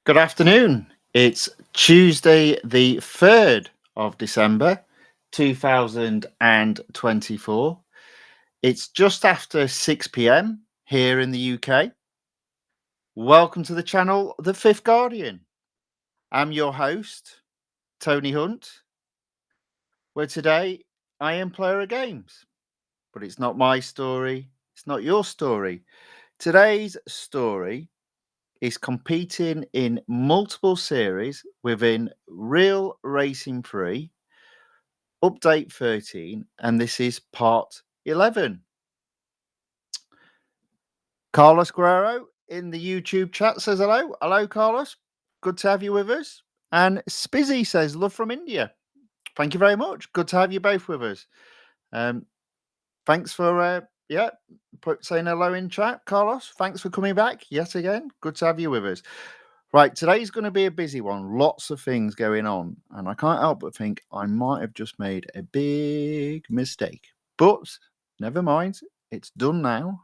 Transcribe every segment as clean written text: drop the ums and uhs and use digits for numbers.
Good afternoon. It's Tuesday, the 3rd of December, 2024. It's just after 6 p.m. here in the UK. Welcome to the channel, The Fifth Guardian. I'm your host, Tony Hunt, where today I am player of games. But it's not my story, it's not your story. Today's story is competing in multiple series within Real Racing 3, Update 13, and this is part 11. Carlos Guerrero in the YouTube chat says hello. Hello, Carlos. Good to have you with us. And Spizzy says, love from India. Thank you very much. Good to have you both with us. Thanks for saying hello in chat, Carlos. Thanks for coming back yet again. Good to have you with us. Right, today's going to be a busy one. Lots of things going on, and I can't help but think I might have just made a big mistake. But never mind, it's done now.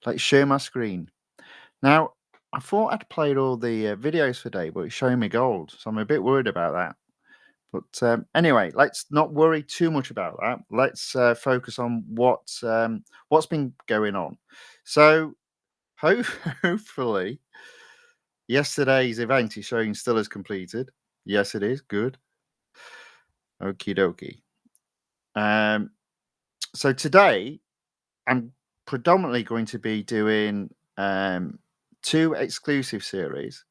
Let's share my screen. Now, I thought I'd played all the videos for today, but it's showing me gold, so I'm a bit worried about that. But anyway, let's not worry too much about that. Let's focus on what's been going on. So hopefully yesterday's event is showing still as completed. Yes, it is. Good. Okie dokie. So today I'm predominantly going to be doing 2 exclusive series.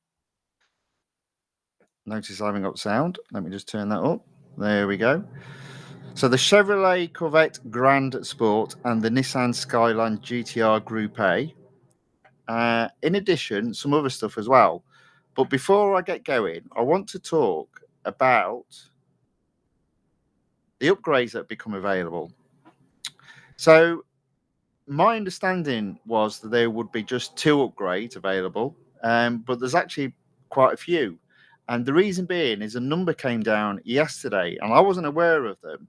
Notice I haven't got sound. Let me just turn that up. There we go. So the Chevrolet Corvette Grand Sport and the Nissan SKYLINE GTR Group A. In addition, some other stuff as well. But before I get going, I want to talk about the upgrades that become available. So my understanding was that there would be just 2 upgrades available, but there's actually quite a few. And the reason being is a number came down yesterday, and I wasn't aware of them,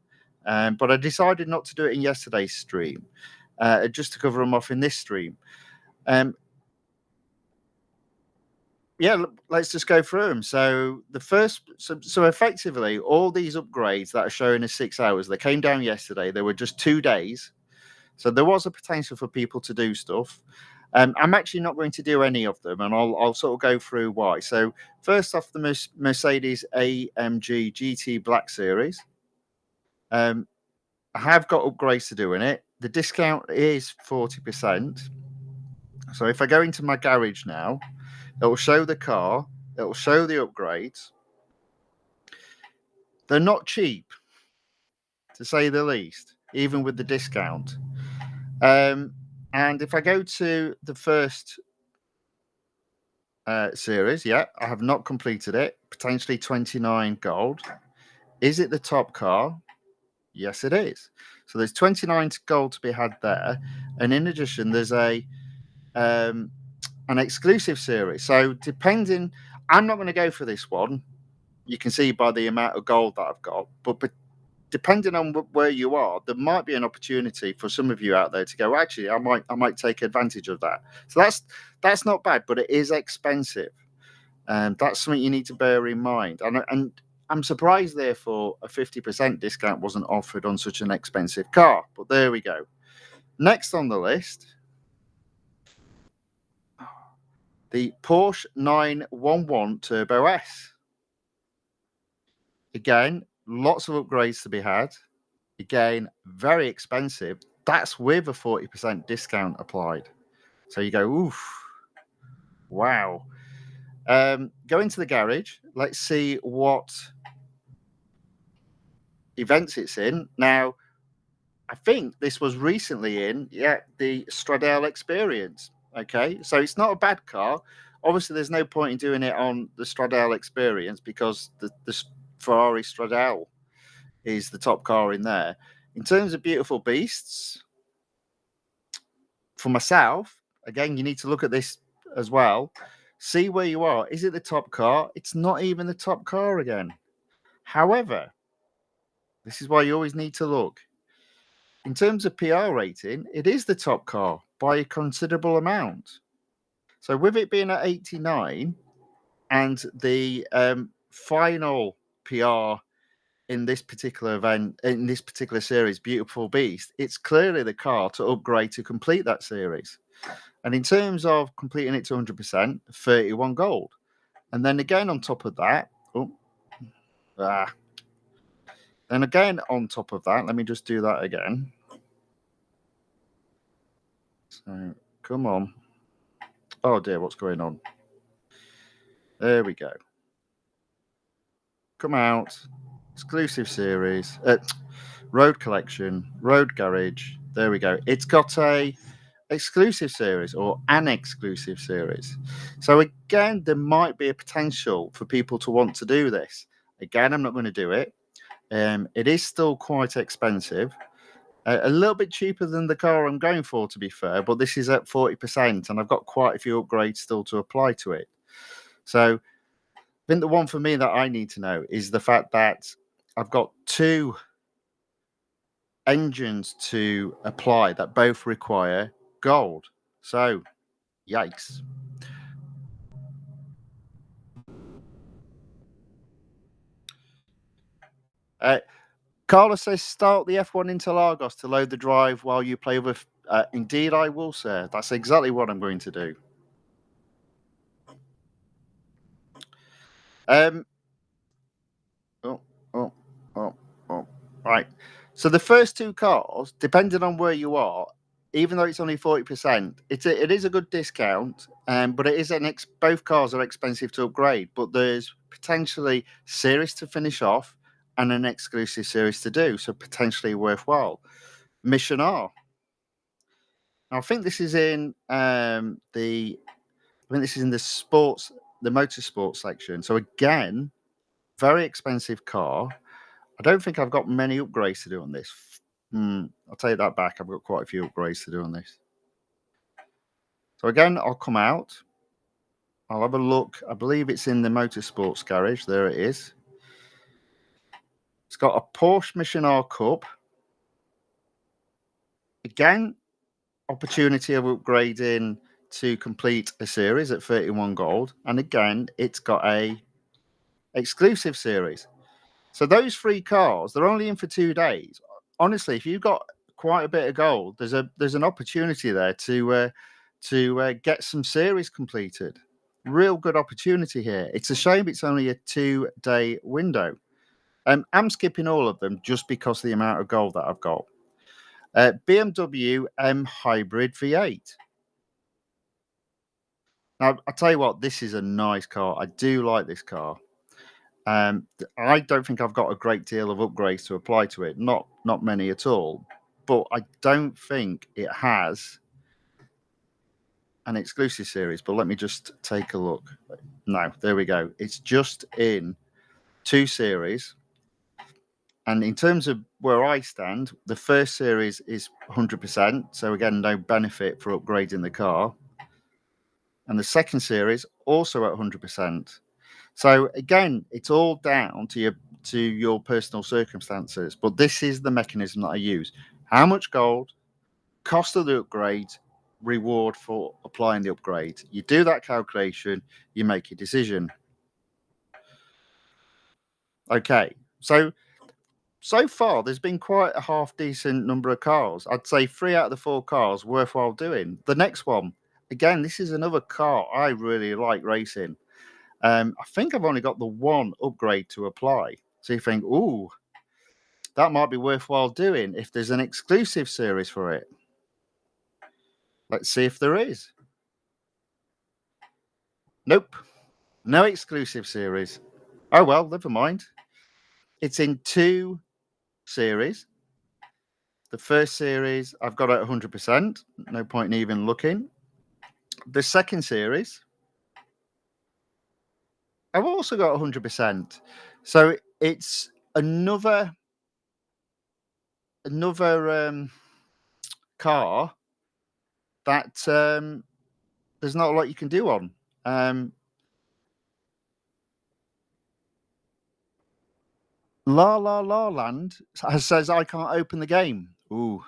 but I decided not to do it in yesterday's stream, just to cover them off in this stream. Let's just go through them. So the first, so effectively, all these upgrades that are showing as 6 hours, they came down yesterday. They were just 2 days, so there was a potential for people to do stuff. I'm actually not going to do any of them, and I'll sort of go through why. So first off, the Mercedes AMG GT Black Series. I have got upgrades to do in it. The discount is 40%. So if I go into my garage now, it will show the car. It will show the upgrades. They're not cheap, to say the least, even with the discount. And if I go to the first series, I have not completed it. Potentially 29 gold. Is it the top car? Yes, it is. So there's 29 gold to be had there. And in addition, there's an exclusive series. So depending, I'm not going to go for this one. You can see by the amount of gold that I've got, but depending on where you are, there might be an opportunity for some of you out there to go, actually, I might take advantage of that. So that's not bad, but it is expensive. And that's something you need to bear in mind. And I'm surprised, therefore, a 50% discount wasn't offered on such an expensive car. But there we go. Next on the list, the Porsche 911 Turbo S. Again, lots of upgrades to be had. Again, very expensive. That's with a 40% discount applied. So you go, oof, wow. Go into the garage. Let's see what events it's in. Now, I think this was recently in, the Stradale Experience. Okay, so it's not a bad car. Obviously, there's no point in doing it on the Stradale Experience because the Ferrari Stradale is the top car in there. In terms of beautiful beasts, for myself, again, you need to look at this as well. See where you are. Is it the top car? It's not even the top car again. However, this is why you always need to look. In terms of PR rating, it is the top car by a considerable amount. So with it being at 89, And the final PR in this particular event, in this particular series, Beautiful Beast, it's clearly the car to upgrade to complete that series. And in terms of completing it to 100%, 31 gold. And then again on top of that, then again on top of that, let me just do that again. So come on. Oh dear, what's going on? There we go. Come out. Exclusive series. Road collection. Road garage. There we go. It's got a exclusive series or an exclusive series. So again, there might be a potential for people to want to do this. Again, I'm not going to do it. It is still quite expensive. A little bit cheaper than the car I'm going for, to be fair, but this is at 40%, and I've got quite a few upgrades still to apply to it. So I think the one for me that I need to know is the fact that I've got 2 engines to apply that both require gold. So, yikes. Carlos says, start the F1 Interlagos to load the drive while you play with. Indeed, I will, sir. That's exactly what I'm going to do. Right. So the first 2 cars, depending on where you are, even though it's only 40%, it is a good discount. But it is both cars are expensive to upgrade. But there's potentially series to finish off and an exclusive series to do, so potentially worthwhile. Mission R. Now, I think this is in the sports, the motorsports section. So again, very expensive car. I don't think I've got many upgrades to do on this. I'll take that back. I've got quite a few upgrades to do on this. So again, I'll come out. I'll have a look. I believe it's in the motorsports garage. There it is. It's got a Porsche Mission R Cup. Again, opportunity of upgrading to complete a series at 31 gold. And again, it's got a exclusive series. So those 3 cars, they're only in for 2 days. Honestly, if you've got quite a bit of gold, there's an opportunity there to get some series completed. Real good opportunity here. It's a shame it's only a 2-day window. I'm skipping all of them just because of the amount of gold that I've got. BMW M Hybrid V8. Now, I'll tell you what, this is a nice car. I do like this car. I don't think I've got a great deal of upgrades to apply to it. Not many at all. But I don't think it has an exclusive series. But let me just take a look. No, there we go. It's just in 2 series. And in terms of where I stand, the first series is 100%. So again, no benefit for upgrading the car. And the second series also at 100%. So again, it's all down to your personal circumstances. But this is the mechanism that I use. How much gold, cost of the upgrade, reward for applying the upgrade. You do that calculation, you make your decision. Okay, so far there's been quite a half decent number of cars. I'd say 3 out of the 4 cars worthwhile doing. The next one, again, this is another car I really like racing. I think I've only got the 1 upgrade to apply. So you think, ooh, that might be worthwhile doing if there's an exclusive series for it. Let's see if there is. Nope. No exclusive series. Oh, well, never mind. It's in 2 series. The first series, I've got at 100%. No point in even looking. The second series, I've also got 100%. So it's another car that there's not a lot you can do on. La La La Land says I can't open the game. Ooh.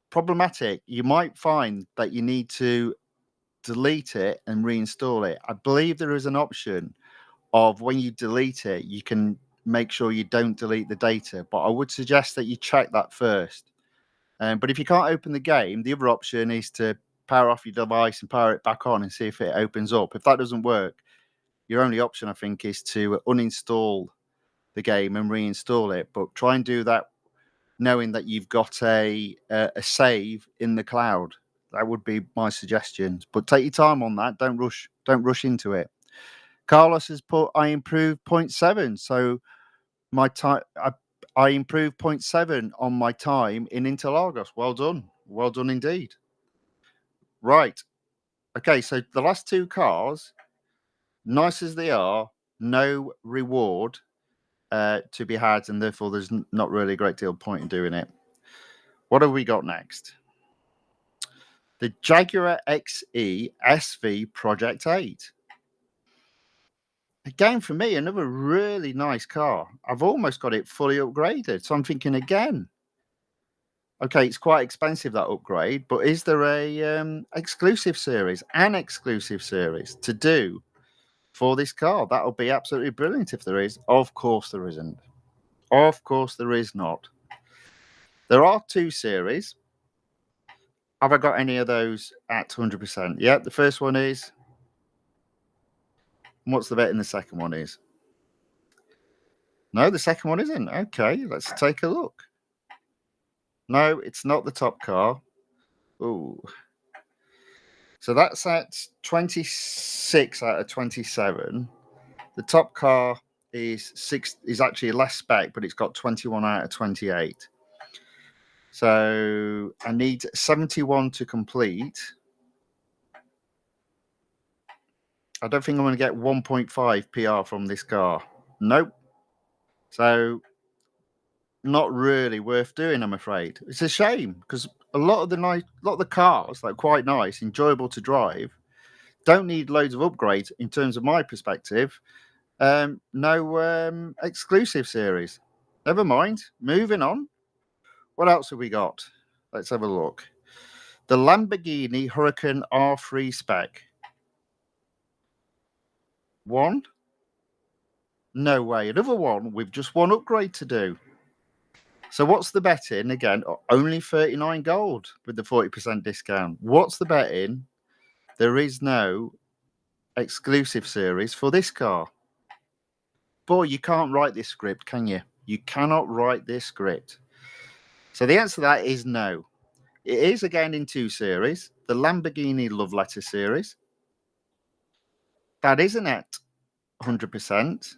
Problematic. You might find that you need to delete it and reinstall it. I believe there is an option of when you delete it, you can make sure you don't delete the data. But I would suggest that you check that first. But if you can't open the game, the other option is to power off your device and power it back on and see if it opens up. If that doesn't work, your only option, I think, is to uninstall the game and reinstall it. But try and do that knowing that you've got a save in the cloud. That would be my suggestions. But take your time on that. Don't rush. Don't rush into it. Carlos has put, I improved 0.7. So my time, I improved 0.7 on my time in Interlagos. Well done. Well done indeed. Right. Okay, so the last two cars, nice as they are, no reward to be had, and therefore there's not really a great deal of point in doing it. What have we got next? The Jaguar XE SV Project 8. Again, for me, another really nice car. I've almost got it fully upgraded. So I'm thinking again, okay, it's quite expensive, that upgrade, but is there a exclusive series, an exclusive series to do for this car? That would be absolutely brilliant if there is. Of course there isn't. Of course there is not. There are two series. Have I got any of those at 100%? Yeah, the first one is. And what's the bet in the second one is? No, the second one isn't. Okay, let's take a look. No, it's not the top car. Ooh. So that's at 26 out of 27. The top car is actually less spec, but it's got 21 out of 28. So I need 71 to complete. I don't think I'm going to get 1.5 PR from this car. Nope. So not really worth doing, I'm afraid. It's a shame because a lot of the cars that are quite nice, enjoyable to drive, don't need loads of upgrades in terms of my perspective. No exclusive series. Never mind. Moving on. What else have we got? Let's have a look. The Lamborghini Huracan R3 spec. One? No way. Another one with just one upgrade to do. So what's the bet in? Again, only 39 gold with the 40% discount. What's the bet in? There is no exclusive series for this car. Boy, you can't write this script, can you? You cannot write this script. So the answer to that is no. It is again in two series. The Lamborghini Love Letter series. That isn't at 100%.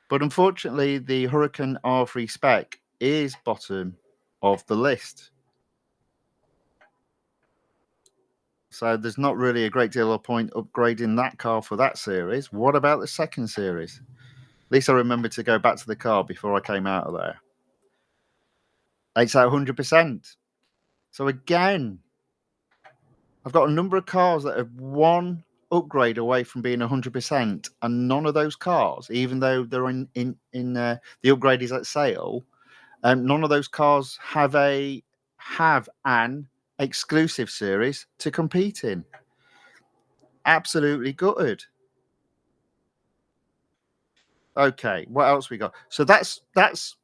But unfortunately, the Huracan R3 spec is bottom of the list. So there's not really a great deal of point upgrading that car for that series. What about the second series? At least I remembered to go back to the car before I came out of there. It's at 100%. So again, I've got a number of cars that have one upgrade away from being 100%, and none of those cars, even though they're in the upgrade is at sale, none of those cars have an exclusive series to compete in. Absolutely gutted. Okay, what else we got? So that's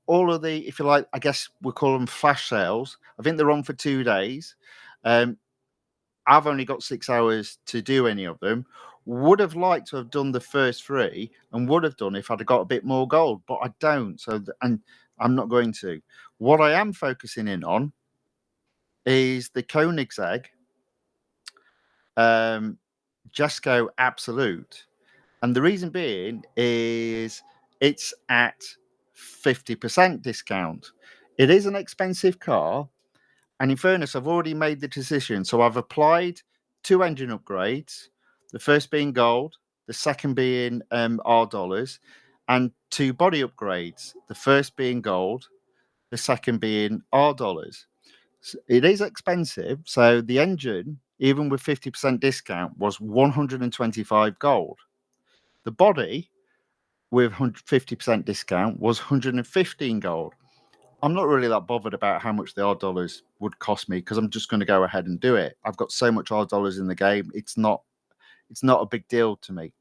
all of the, if you like, I guess we call them flash sales. I think they're on for 2 days. I've only got 6 hours to do any of them. Would have liked to have done the first 3 and would have done if I'd got a bit more gold, but I don't. So, and I'm not going to. What I am focusing in on is the Koenigsegg JESKO Absolute. And the reason being is it's at 50% discount. It is an expensive car. And in fairness, I've already made the decision. So I've applied 2 engine upgrades, the first being gold, the second being R dollars, and 2 body upgrades, the first being gold, the second being R dollars. So it is expensive. So the engine, even with 50% discount, was 125 gold. The body with 50% discount was 115 gold. I'm not really that bothered about how much the odd dollars would cost me because I'm just going to go ahead and do it. I've got so much odd dollars in the game. It's not a big deal to me.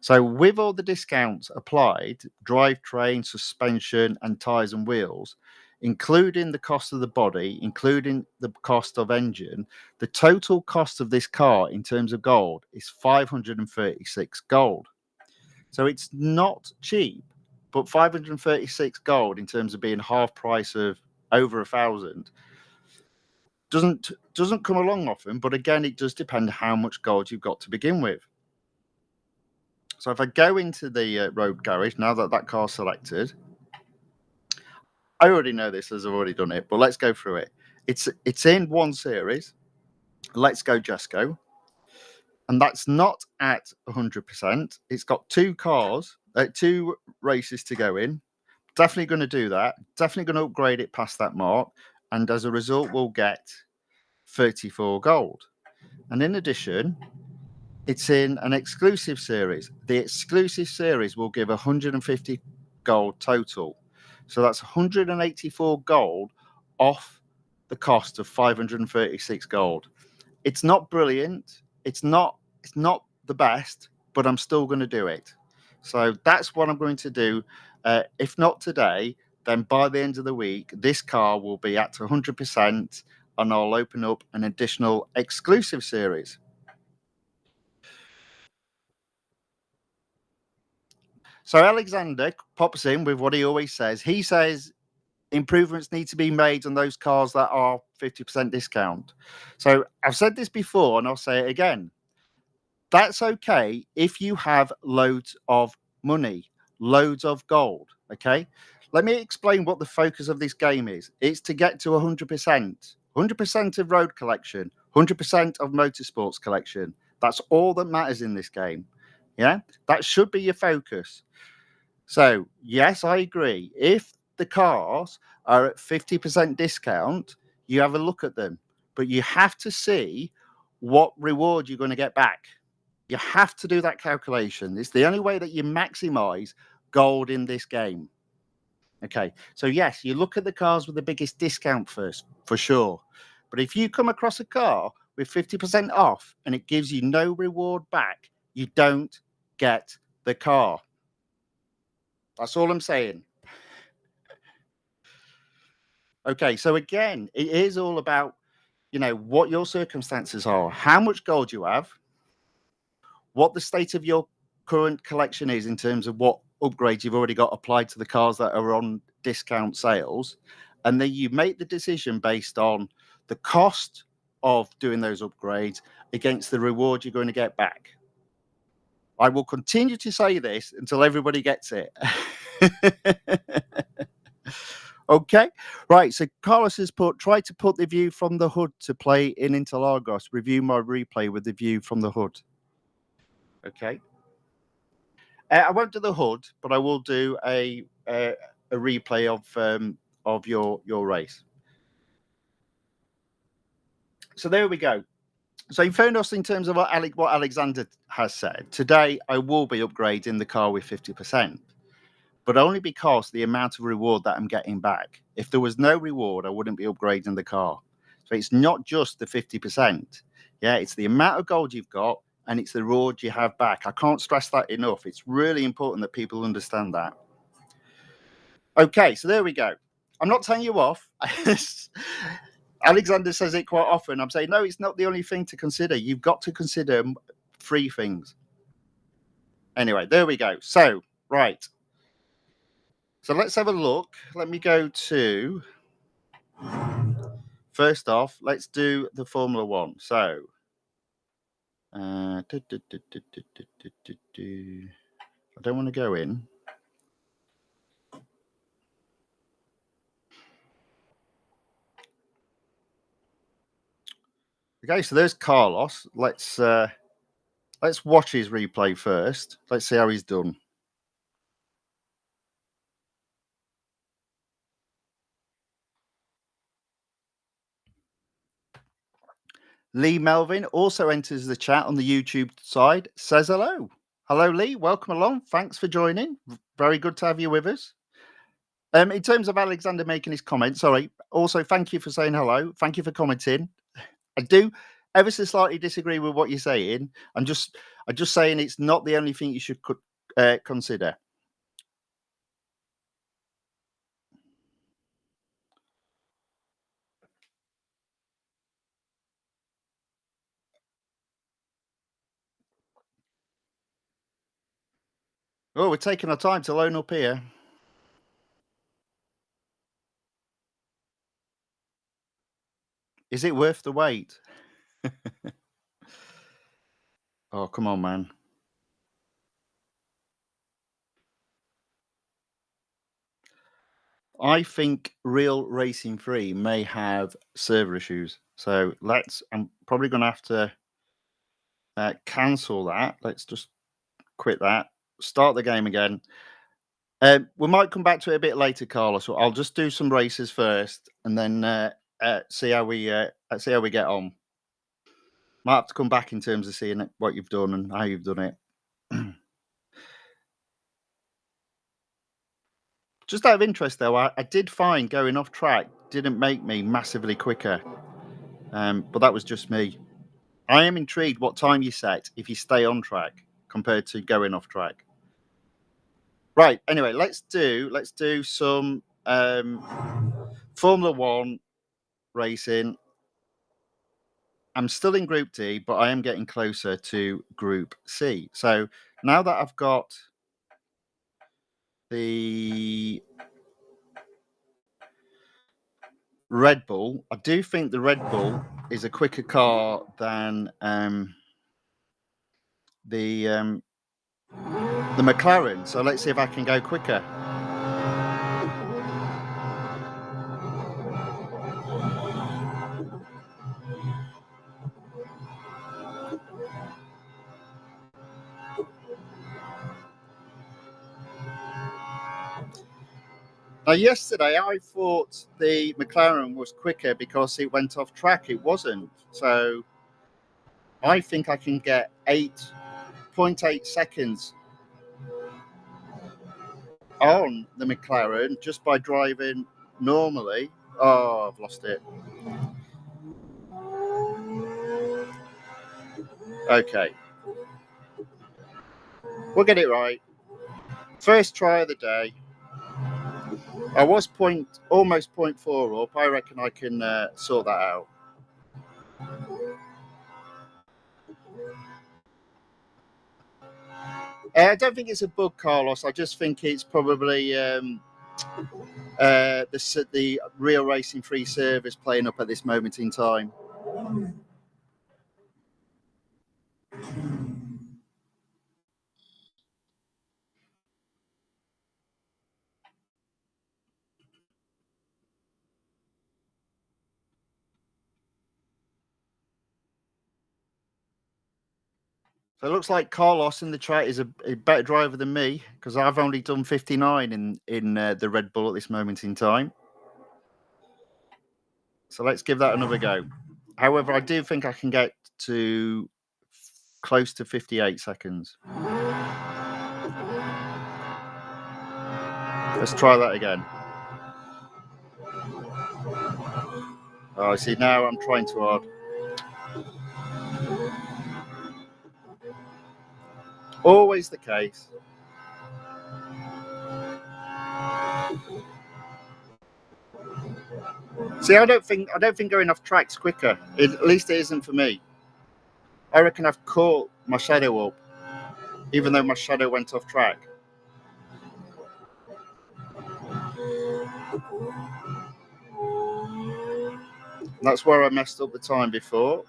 So with all the discounts applied, drivetrain, suspension, and tyres and wheels, including the cost of the body, including the cost of engine, the total cost of this car in terms of gold is 536 gold. So it's not cheap, but 536 gold in terms of being half price of over 1,000 doesn't come along often. But again, it does depend how much gold you've got to begin with. So if I go into the road garage, now that car's selected, I already know this as I've already done it, but let's go through it. It's in 1 Series. Let's go JESKO. And that's not at 100%. It's got 2 races to go in. Definitely going to do that. Definitely going to upgrade it past that mark. And as a result, we'll get 34 gold. And in addition, it's in an exclusive series. The exclusive series will give 150 gold total. So that's 184 gold off the cost of 536 gold. It's not brilliant. It's not the best, but I'm still going to do it. So that's what I'm going to do. If not today, then by the end of the week, this car will be at 100%, and I'll open up an additional exclusive series. So Alexander pops in with what he always says. He says improvements need to be made on those cars that are 50% discount. So I've said this before, and I'll say it again. That's okay if you have loads of money, loads of gold, okay? Let me explain what the focus of this game is. It's to get to 100%. 100% of road collection, 100% of motorsports collection. That's all that matters in this game. Yeah, that should be your focus. So, yes, I agree. If the cars are at 50% discount, you have a look at them. But you have to see what reward you're going to get back. You have to do that calculation. It's the only way that you maximize gold in this game. Okay, so yes, you look at the cars with the biggest discount first, for sure. But if you come across a car with 50% off and it gives you no reward back, you don't get the car. That's all I'm saying. Okay, so again, it is all about, what your circumstances are, how much gold you have, what the state of your current collection is in terms of what upgrades you've already got applied to the cars that are on discount sales. And then you make the decision based on the cost of doing those upgrades against the reward you're going to get back. I will continue to say this until everybody gets it. Okay, right. So Carlos has try to put the view from the hood to play in Interlagos. Review my replay with the view from the hood. Okay. I won't do the hood, but I will do a replay of your race. So there we go. So in fairness, in terms of what Alexander has said, today I will be upgrading the car with 50%, but only because the amount of reward that I'm getting back. If there was no reward, I wouldn't be upgrading the car. So it's not just the 50%. Yeah, it's the amount of gold you've got, and it's the reward you have back. I can't stress that enough. It's really important that people understand that. Okay, so there we go. I'm not telling you off. Alexander says it quite often. I'm saying, no, it's not the only thing to consider. You've got to consider 3 things. Anyway, there we go. So, right. So let's have a look. Let me go to, first off, let's do the Formula One. So, I don't want to go in. Okay, so there's Carlos. Let's watch his replay first. Let's see how he's done. Lee Melvin also enters the chat on the YouTube side, says hello. Hello, Lee. Welcome along. Thanks for joining. Very good to have you with us. In terms of Alexander making his comment, sorry. Also, thank you for saying hello. Thank you for commenting. I do ever so slightly disagree with what you're saying. I'm just saying it's not the only thing you should consider. Oh, we're taking our time to loan up here. Is it worth the wait? Oh, come on, man. I think Real Racing 3 may have server issues. So I'm probably going to have to cancel that. Let's just quit that. Start the game again. We might come back to it a bit later, Carlos. So I'll just do some races first, and then see how we get on. Might have to come back in terms of seeing what you've done and how you've done it. Just out of interest, though, I did find going off track didn't make me massively quicker, but that was just me. I am intrigued what time you set if you stay on track compared to going off track. Right. Anyway, let's do some Formula One racing. I'm still in Group D, but I am getting closer to Group C. So now that I've got the Red Bull, I do think the Red Bull is a quicker car than the McLaren. So let's see if I can go quicker. Now, yesterday I thought the McLaren was quicker because it went off track. It wasn't. So I think I can get 8.8 seconds on the McLaren just by driving normally. Oh, I've lost it. Okay. We'll get it right. First try of the day. I was almost 0.4 up. I reckon I can sort that out. I don't think it's a bug, Carlos. I just think it's probably the Real Racing 3 service playing up at this moment in time. So it looks like Carlos in the chat is a better driver than me because I've only done 59 in the Red Bull at this moment in time. So let's give that another go. However, I do think I can get to close to 58 seconds. Let's try that again. Oh, see, now I'm trying too hard. Always the case. See, I don't think going off track's quicker. At least it isn't for me. I reckon I've caught my shadow up, even though my shadow went off track. That's where I messed up the time before.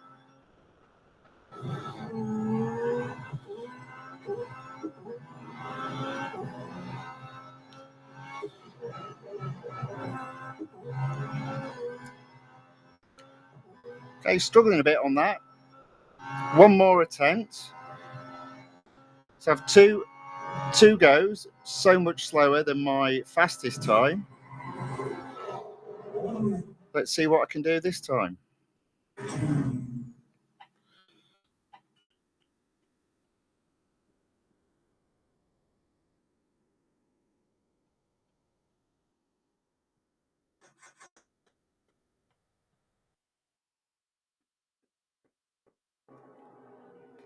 Okay, struggling a bit on that. One more attempt. So I have two goes, so much slower than my fastest time. Let's see what I can do this time.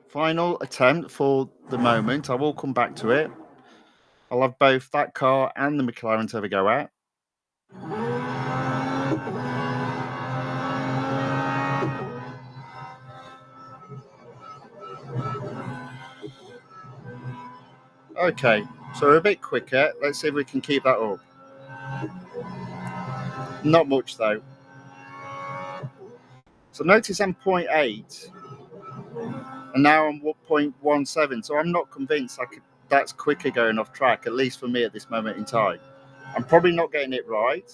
Final attempt for the moment. I will come back to it. I'll have both that car and the McLaren to have a go at. Okay, so we're a bit quicker. Let's see if we can keep that up. Not much though. So notice I'm 0.8 and now I'm 0.17. So I'm not convinced that's quicker going off track, at least for me at this moment in time. I'm probably not getting it right.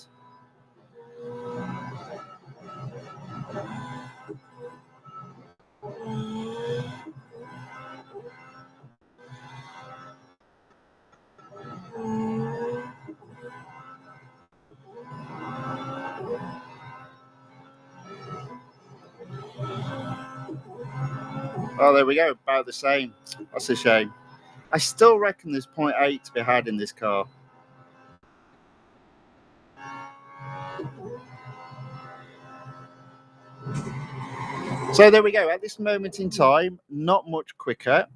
Oh, there we go, about the same. That's a shame. I still reckon there's 0.8 to be had in this car. So there we go. At this moment in time, not much quicker.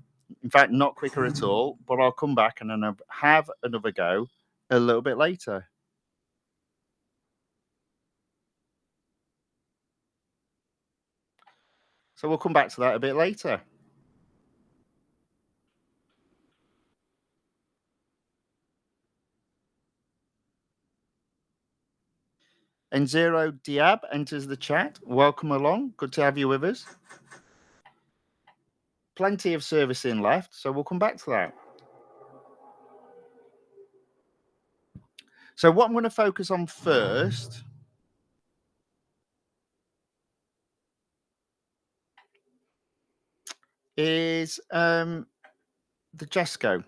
In fact, not quicker at all. But I'll come back and then have another go a little bit later. So we'll come back to that a bit later. N0 Diab enters the chat. Welcome along. Good to have you with us. Plenty of servicing left, so we'll come back to that. So what I'm going to focus on first is the JESKO.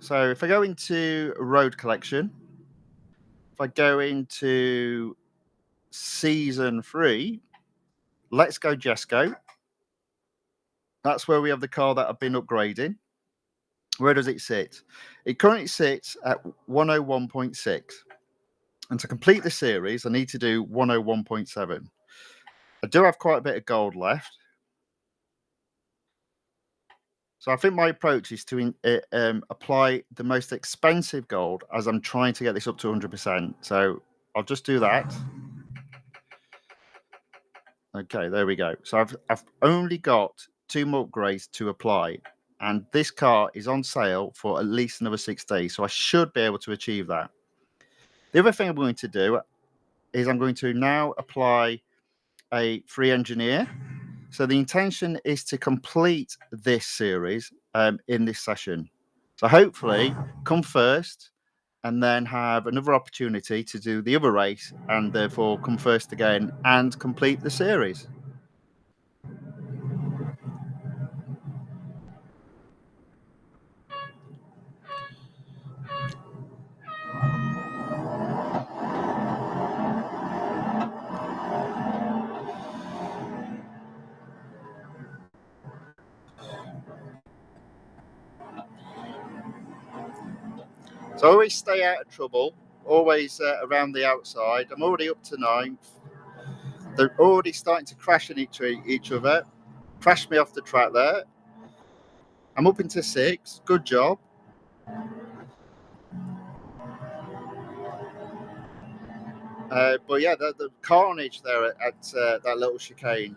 So if I go into road collection, if I go into season 3, let's go JESKO. That's where we have the car that I've been upgrading. Where does it sit? It currently sits at 101.6. And to complete the series, I need to do 101.7. I do have quite a bit of gold left. So I think my approach is to apply the most expensive gold as I'm trying to get this up to 100%. So I'll just do that. Okay, there we go. So I've only got 2 more upgrades to apply. And this car is on sale for at least another 6 days. So I should be able to achieve that. The other thing I'm going to do is I'm going to now apply a free engineer. So the intention is to complete this series in this session. So hopefully come first and then have another opportunity to do the other race and therefore come first again and complete the series. So always stay out of trouble, always around the outside. I'm already up to 9th. They're already starting to crash into each other. Crashed me off the track there. I'm up into 6th. Good job. But yeah, the carnage there at that little chicane.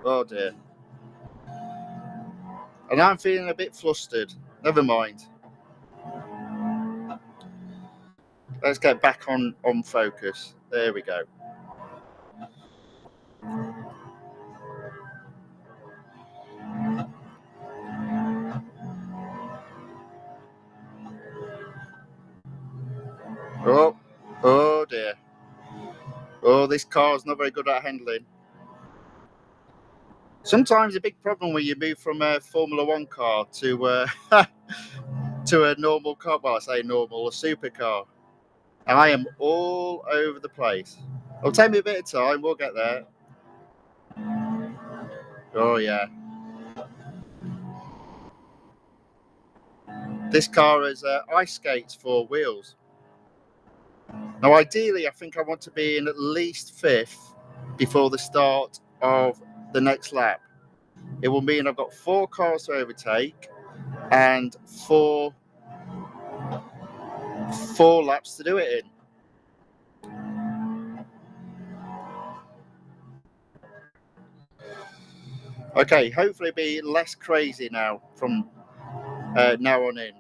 Oh dear. And I'm feeling a bit flustered. Never mind. Let's get back on focus. There we go. Oh dear. Oh, this car's not very good at handling. Sometimes a big problem when you move from a Formula One car to to a normal car. Well, I say normal, a supercar. And I am all over the place. It'll take me a bit of time. We'll get there. Oh yeah. This car has ice skates for wheels. Now, ideally, I think I want to be in at least 5th before the start of the next lap. It will mean I've got 4 cars to overtake and four laps to do it in. Okay, hopefully it'll be less crazy now from now on in.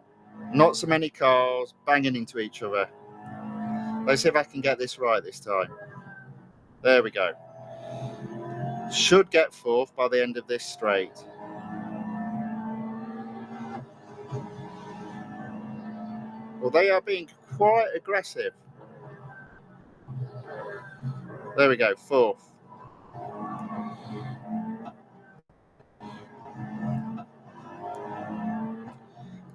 Not so many cars banging into each other. Let's see if I can get this right this time. There we go. Should get 4th by the end of this straight. Well, they are being quite aggressive. There we go, 4th.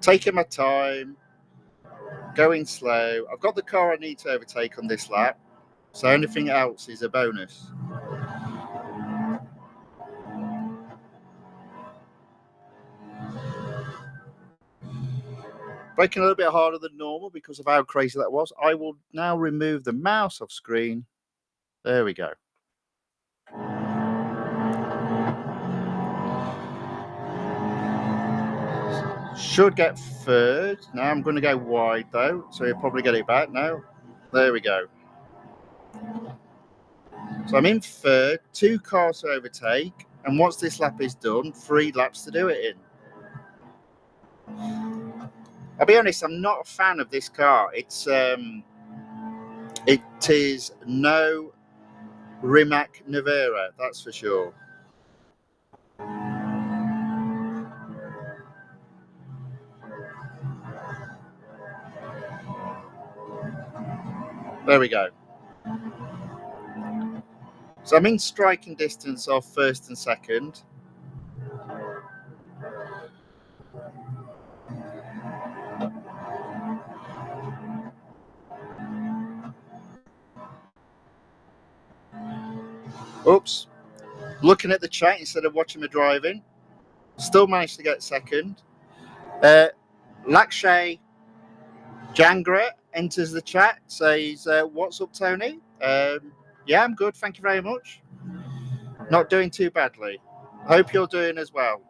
Taking my time, going slow. I've got the car I need to overtake on this lap, so anything else is a bonus. Braking a little bit harder than normal because of how crazy that was. I will now remove the mouse off screen. There we go. Should get 3rd. Now I'm going to go wide though, so you'll probably get it back now. There we go. So I'm in 3rd, 2 cars to overtake, and once this lap is done, 3 laps to do it in. I'll be honest, I'm not a fan of this car. It is no Rimac Nevera, that's for sure. There we go. So I'm in striking distance of 1st and 2nd. Oops. Looking at the chat instead of watching me driving. Still managed to get 2nd. Lakshay Jangra enters the chat, says, what's up, Tony? Yeah, I'm good, thank you very much. Not doing too badly. Hope you're doing as well.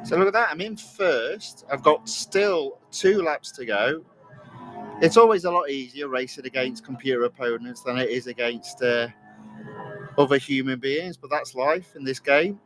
So look at that, I'm in 1st. I've got still 2 laps to go. It's always a lot easier racing against computer opponents than it is against other human beings, but that's life in this game.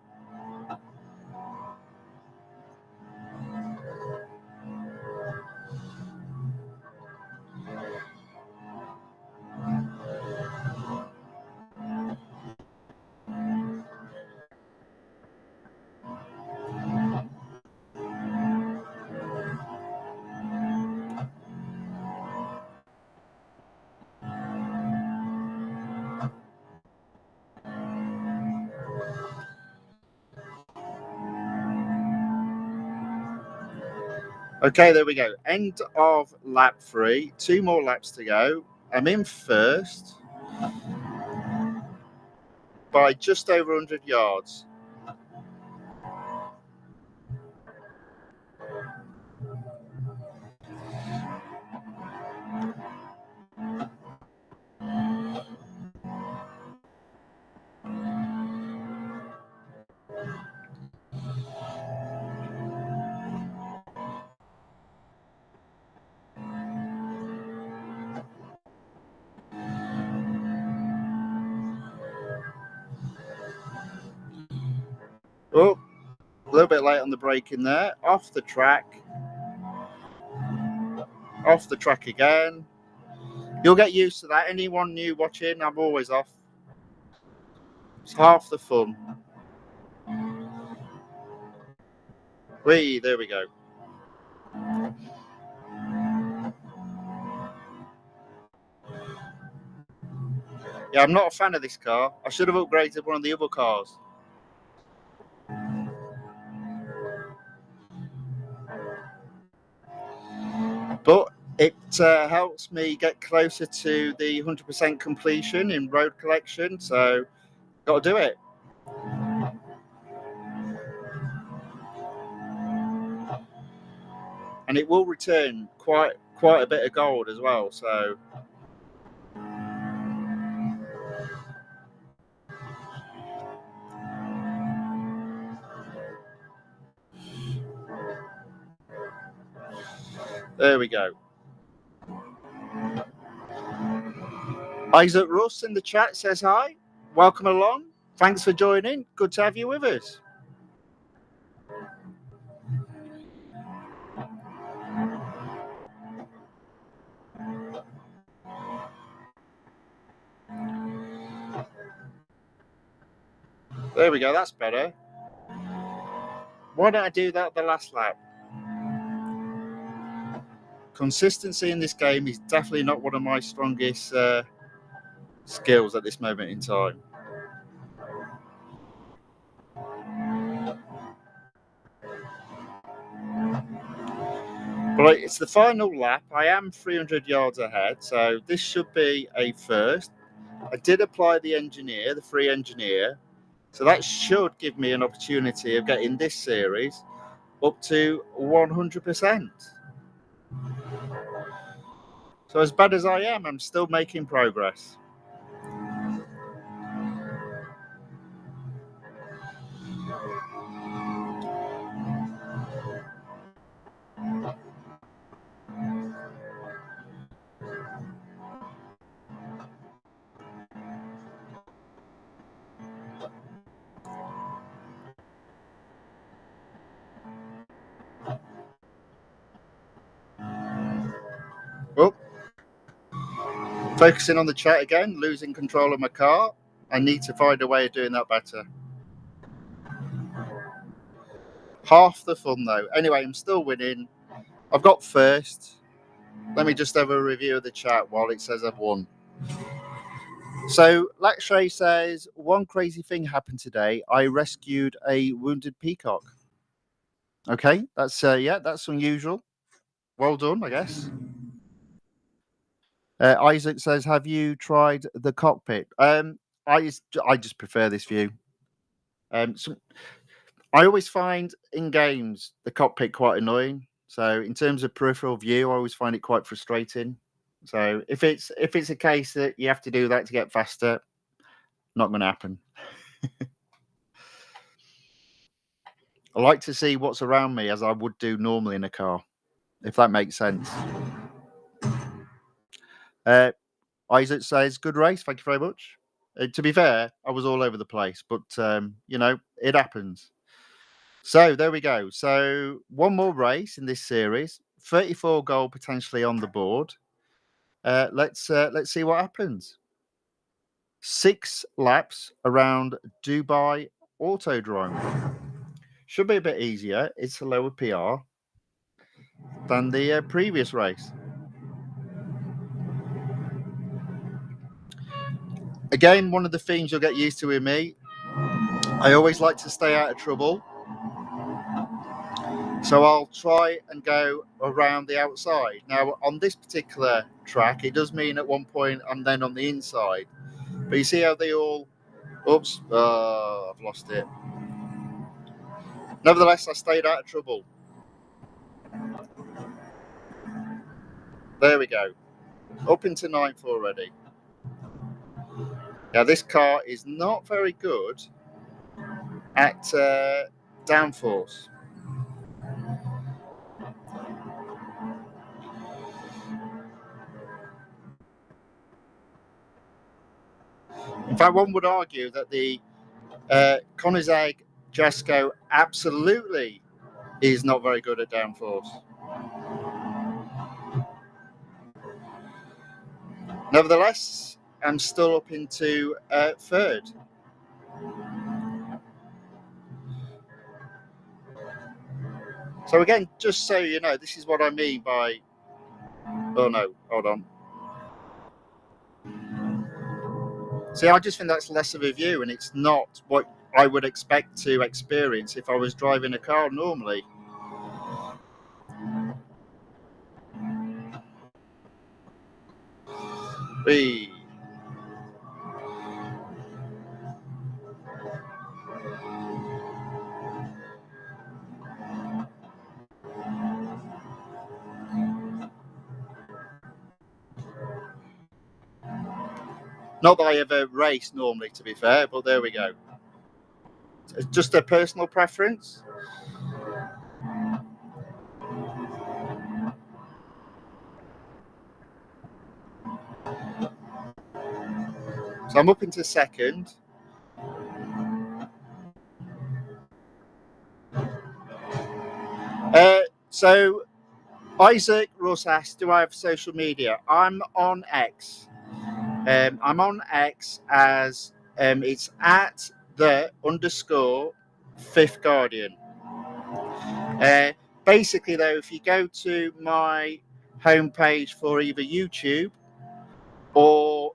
Okay, there we go. End of lap 3. 2 more laps to go. I'm in 1st by just over 100 yards. Oh, a little bit late on the braking there. Off the track. Off the track again. You'll get used to that. Anyone new watching, I'm always off. It's half the fun. Whee, there we go. Yeah, I'm not a fan of this car. I should have upgraded one of the other cars. But it helps me get closer to the 100% completion in road collection, so got to do it. and it will return quite a bit of gold as well. So there we go. Isaac Russ in the chat says hi. Welcome along. Thanks for joining. Good to have you with us. There we go. That's better. Why don't I do that the last lap? Consistency in this game is definitely not one of my strongest skills at this moment in time. But it's the final lap. I am 300 yards ahead, so this should be a first. I did apply the engineer, the free engineer, so that should give me an opportunity of getting this series up to 100%. So as bad as I am, I'm still making progress. Well, focusing on the chat again, losing control of my car. I need to find a way of doing that better. Half the fun though. Anyway, I'm still winning. I've got first. Let me just have a review of the chat while it says I've won. So Lakshay says, one crazy thing happened today. I rescued a wounded peacock. Okay, that's that's unusual. Well done, I guess. Isaac says, have you tried the cockpit? I just prefer this view. So I always find in games the cockpit quite annoying. So in terms of peripheral view, I always find it quite frustrating. So if it's a case that you have to do that to get faster, not going to happen. I like to see what's around me as I would do normally in a car, if that makes sense. Isaac says, good race. Thank you very much. To be fair, I was all over the place, but, it happens. So there we go. So one more race in this series, 34 goal potentially on the board. Let's see what happens. 6 laps around Dubai Autodrome. Should be a bit easier. It's a lower PR than the previous race. Again, one of the themes you'll get used to with me, I always like to stay out of trouble. So I'll try and go around the outside. Now, on this particular track, it does mean at one point I'm then on the inside. But you see how they all... Oops, I've lost it. Nevertheless, I stayed out of trouble. There we go. Up into 9th already. Now, this car is not very good at downforce. In fact, one would argue that the Koenigsegg JESKO absolutely is not very good at downforce. Nevertheless, I'm still up into 3rd. So again, just so you know, this is what I mean by... Oh no, hold on. See, I just think that's less of a view, and it's not what I would expect to experience if I was driving a car normally. Whee. Not that I ever race normally, to be fair, but there we go. It's just a personal preference. So I'm up into second. So Isaac Russ asked, do I have social media? I'm on X. I'm on X as it's at the _ Fifth Guardian. Basically, though, if you go to my homepage for either YouTube or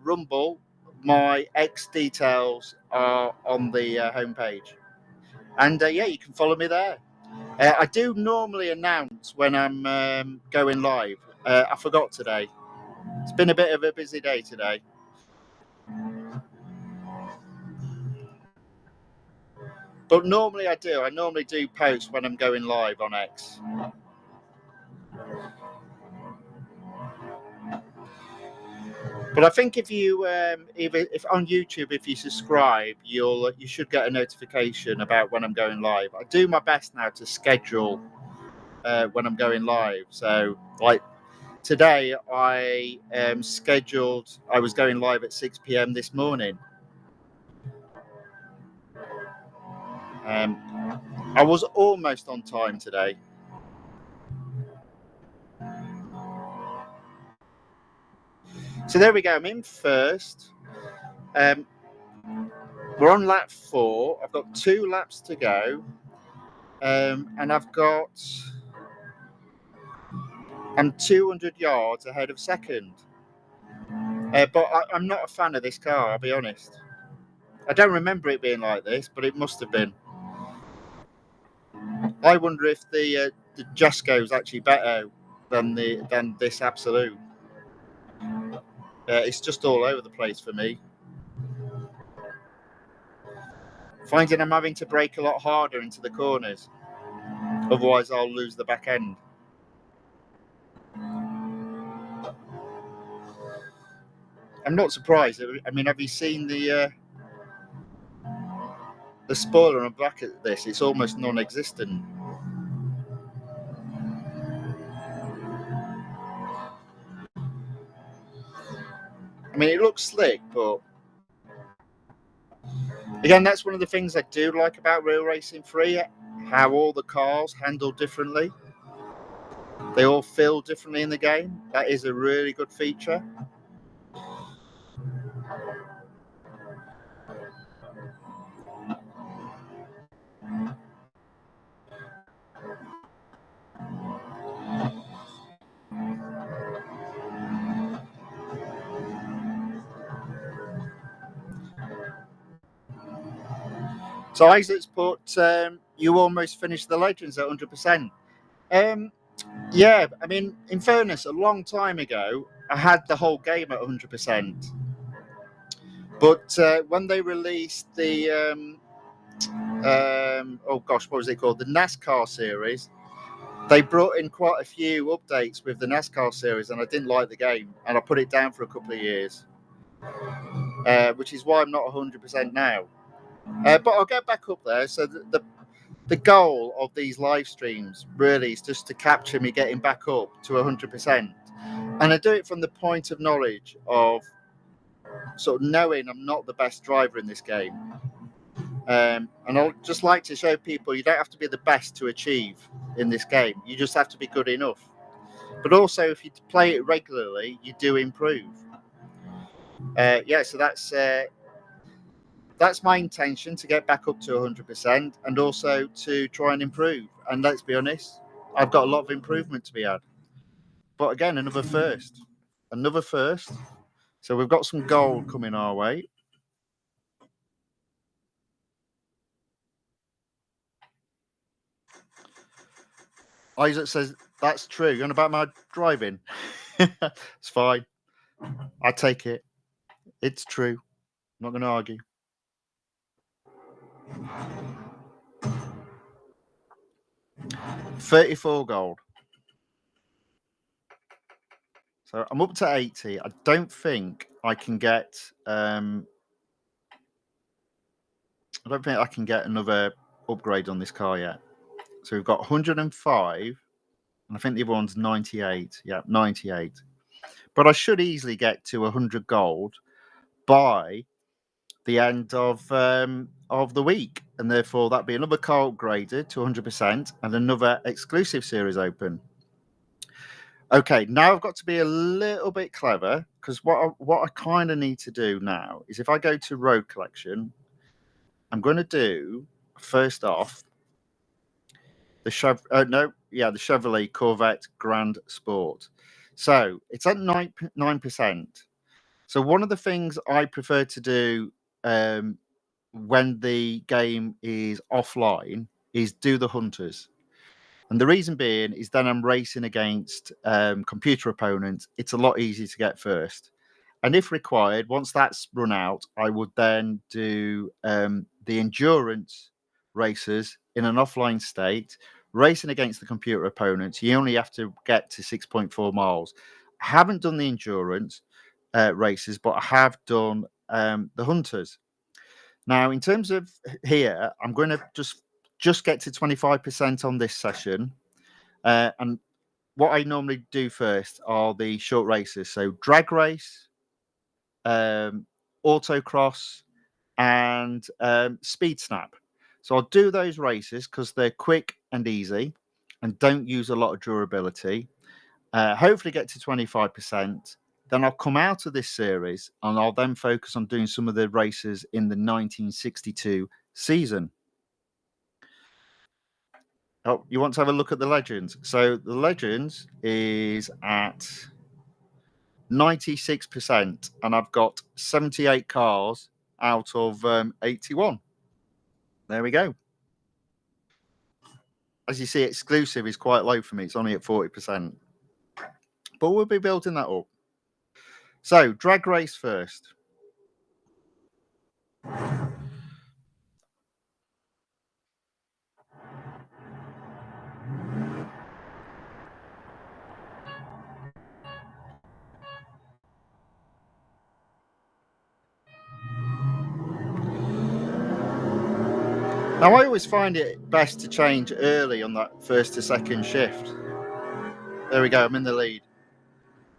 Rumble, my X details are on the homepage. And yeah, you can follow me there. I do normally announce when I'm going live. I forgot today. It's been a bit of a busy day today. But normally I do. I normally do post when I'm going live on X. But I think if you if on YouTube, if you subscribe, you should get a notification about when I'm going live. I do my best now to schedule when I'm going live. So like today, I scheduled. I was going live at 6 p.m. this morning. I was almost on time today. So there we go. I'm in first. We're on lap 4. I've got 2 laps to go, and I'm 200 yards ahead of second. But I'm not a fan of this car, I'll be honest. I don't remember it being like this, but it must have been. I wonder if the JESKO is actually better than this Absolute. It's just all over the place for me. Finding I'm having to brake a lot harder into the corners. Otherwise, I'll lose the back end. I'm not surprised. I mean, have you seen the spoiler on the back of this? It's almost non-existent. I mean, it looks slick, but again, that's one of the things I do like about Real Racing 3, how all the cars handle differently. They all feel differently in the game. That is a really good feature. So Isaac's put, you almost finished the Legends at 100%. Yeah, I mean, in fairness, a long time ago, I had the whole game at 100%. But when they released the, oh gosh, what was it called? The NASCAR series, they brought in quite a few updates with the NASCAR series, and I didn't like the game, and I put it down for a couple of years, which is why I'm not 100% now. But I'll get back up there. So the goal of these live streams really is just to capture me getting back up to 100%. And I do it from the point of knowledge of sort of knowing I'm not the best driver in this game. And I'll just like to show people you don't have to be the best to achieve in this game. You just have to be good enough. But also, if you play it regularly, you do improve. Yeah, so that's my intention, to get back up to 100% and also to try and improve. And let's be honest, I've got a lot of improvement to be had. But again, another first. So we've got some gold coming our way. Isaac says, that's true. You're on about my driving? It's fine. I take it. It's true. I'm not going to argue. $34 gold. So I'm up to 80. I don't think I can get. I don't think I can get another upgrade on this car yet. So we've got 105, and I think the other one's 98. Yeah, 98. But I should easily get to 100 gold by the end of the week, and therefore that'd be another car upgraded to 100% and another exclusive series open. Okay, now I've got to be a little bit clever, because what I kind of need to do now is, if I go to Road Collection, I'm going to do first off the Chevrolet Corvette Grand Sport. So it's at 9%. So one of the things I prefer to do when the game is offline is do the hunters. And the reason being is then I'm racing against computer opponents. It's a lot easier to get first. And if required, once that's run out, I would then do the endurance races in an offline state, racing against the computer opponents. You only have to get to 6.4 miles. I haven't done the endurance races, but I have done the hunters. Now, in terms of here, I'm going to just get to 25% on this session. And what I normally do first are the short races. So drag race, autocross, and speed snap. So I'll do those races because they're quick and easy and don't use a lot of durability. Hopefully get to 25%. Then I'll come out of this series and I'll then focus on doing some of the races in the 1962 season. Oh, you want to have a look at the Legends? So the Legends is at 96%, and I've got 78 cars out of 81. There we go. As you see, exclusive is quite low for me. It's only at 40%. But we'll be building that up. So, drag race first. Now, I always find it best to change early on that first to second shift. There we go. I'm in the lead.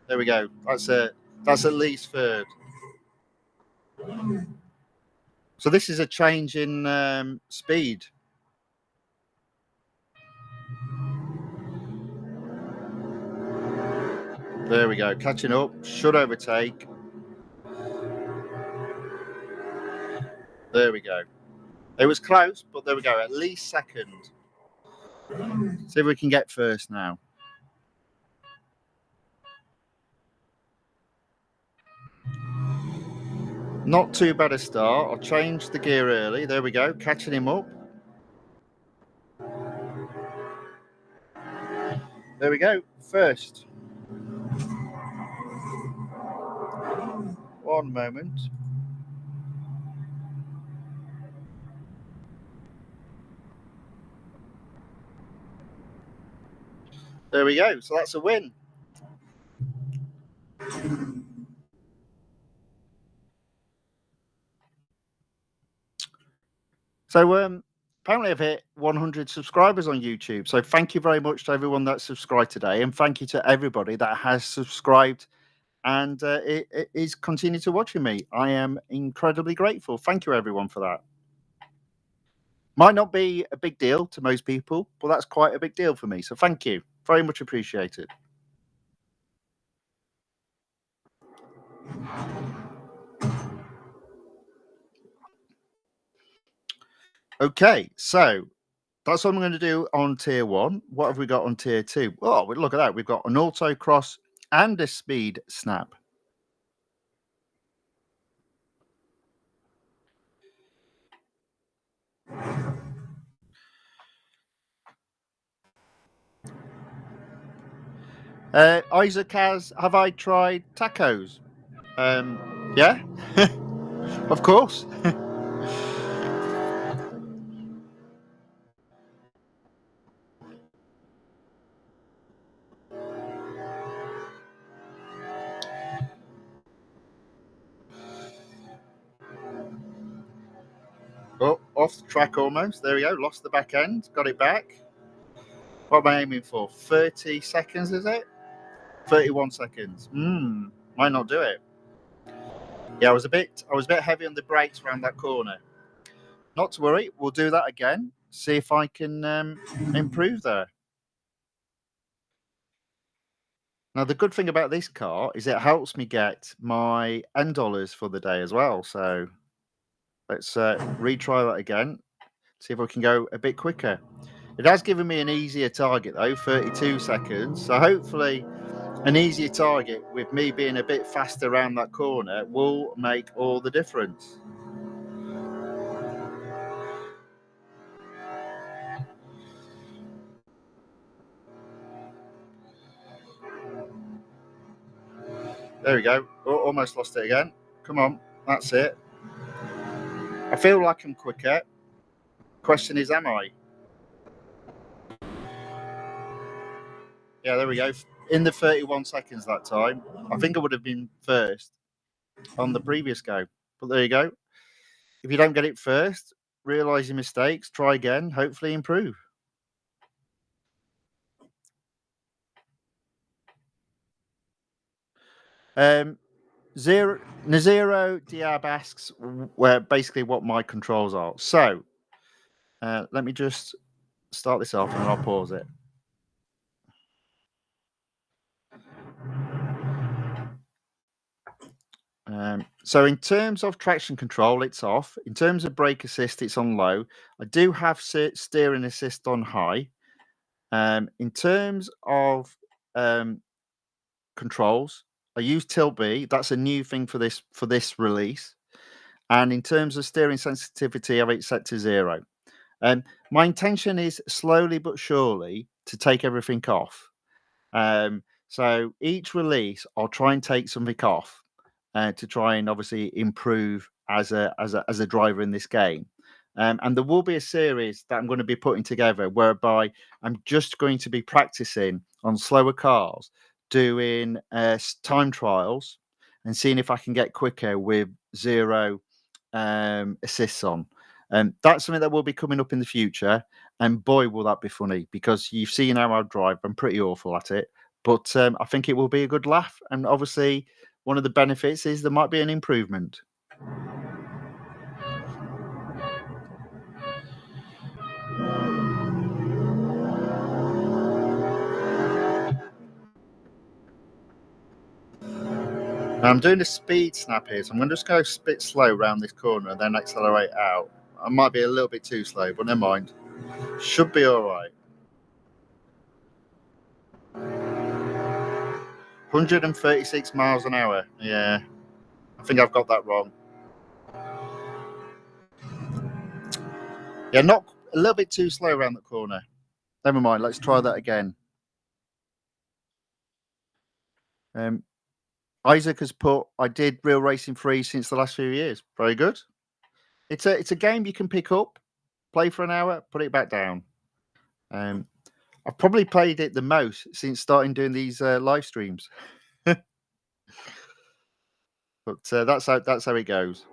There we go. That's at least third. So this is a change in speed. There we go. Catching up. Should overtake. There we go. It was close, but there we go. At least second. See if we can get first now. Not too bad a start. I'll change the gear early. There we go. Catching him up. There we go. First. One moment. There we go. So that's a win. So apparently I've hit 100 subscribers on YouTube. So thank you very much to everyone that subscribed today, and thank you to everybody that has subscribed and it is continuing to watching me. I am incredibly grateful. Thank you everyone for that. Might not be a big deal to most people, but that's quite a big deal for me. So thank you. Very much appreciated. Okay, so that's what I'm going to do on tier 1. What have we got on tier 2? Oh, look at that. We've got an autocross and a speed snap. Isaac has, have I tried tacos? Yeah, of course. Oh, off the track almost. There we go. Lost the back end. Got it back. What am I aiming for? 30 seconds, is it? 31 seconds. Might not do it. Yeah, I was a bit heavy on the brakes around that corner. Not to worry. We'll do that again. See if I can improve there. Now, the good thing about this car is it helps me get my end dollars for the day as well. So let's retry that again. See if I can go a bit quicker. It has given me an easier target though, 32 seconds. So hopefully an easier target with me being a bit faster around that corner will make all the difference. There we go. Oh, almost lost it again. Come on, that's it. I feel like I'm quicker. Question is, am I? Yeah, there we go. In the 31 seconds that time. I think I would have been first on the previous go. But there you go. If you don't get it first, realise your mistakes, try again, hopefully improve. Naziro Diab asks where basically what my controls are. So let me just start this off and I'll pause it. So in terms of traction control, it's off. In terms of brake assist, it's on low. I do have steering assist on high. In terms of controls, I use tilt B. That's a new thing for this release. And in terms of steering sensitivity, I have it set to 0. My intention is slowly but surely to take everything off. So each release, I'll try and take something off to try and obviously improve as a driver in this game. And there will be a series that I'm going to be putting together whereby I'm just going to be practicing on slower cars, doing time trials, and seeing if I can get quicker with 0 assists on. That's something that will be coming up in the future. And boy, will that be funny because you've seen how I drive. I'm pretty awful at it. But I think it will be a good laugh. And obviously, one of the benefits is there might be an improvement. Now, I'm doing a speed snap here, so I'm going to just go a bit slow around this corner and then accelerate out. I might be a little bit too slow, but never mind. Should be all right. 136 miles an hour. Yeah, I think I've got that wrong. Yeah, not a little bit too slow around the corner. Never mind. Let's try that again. Isaac has put, I did Real Racing 3 since the last few years. Very good. It's a game you can pick up, play for an hour, put it back down. I've probably played it the most since starting doing these live streams. But that's how it goes.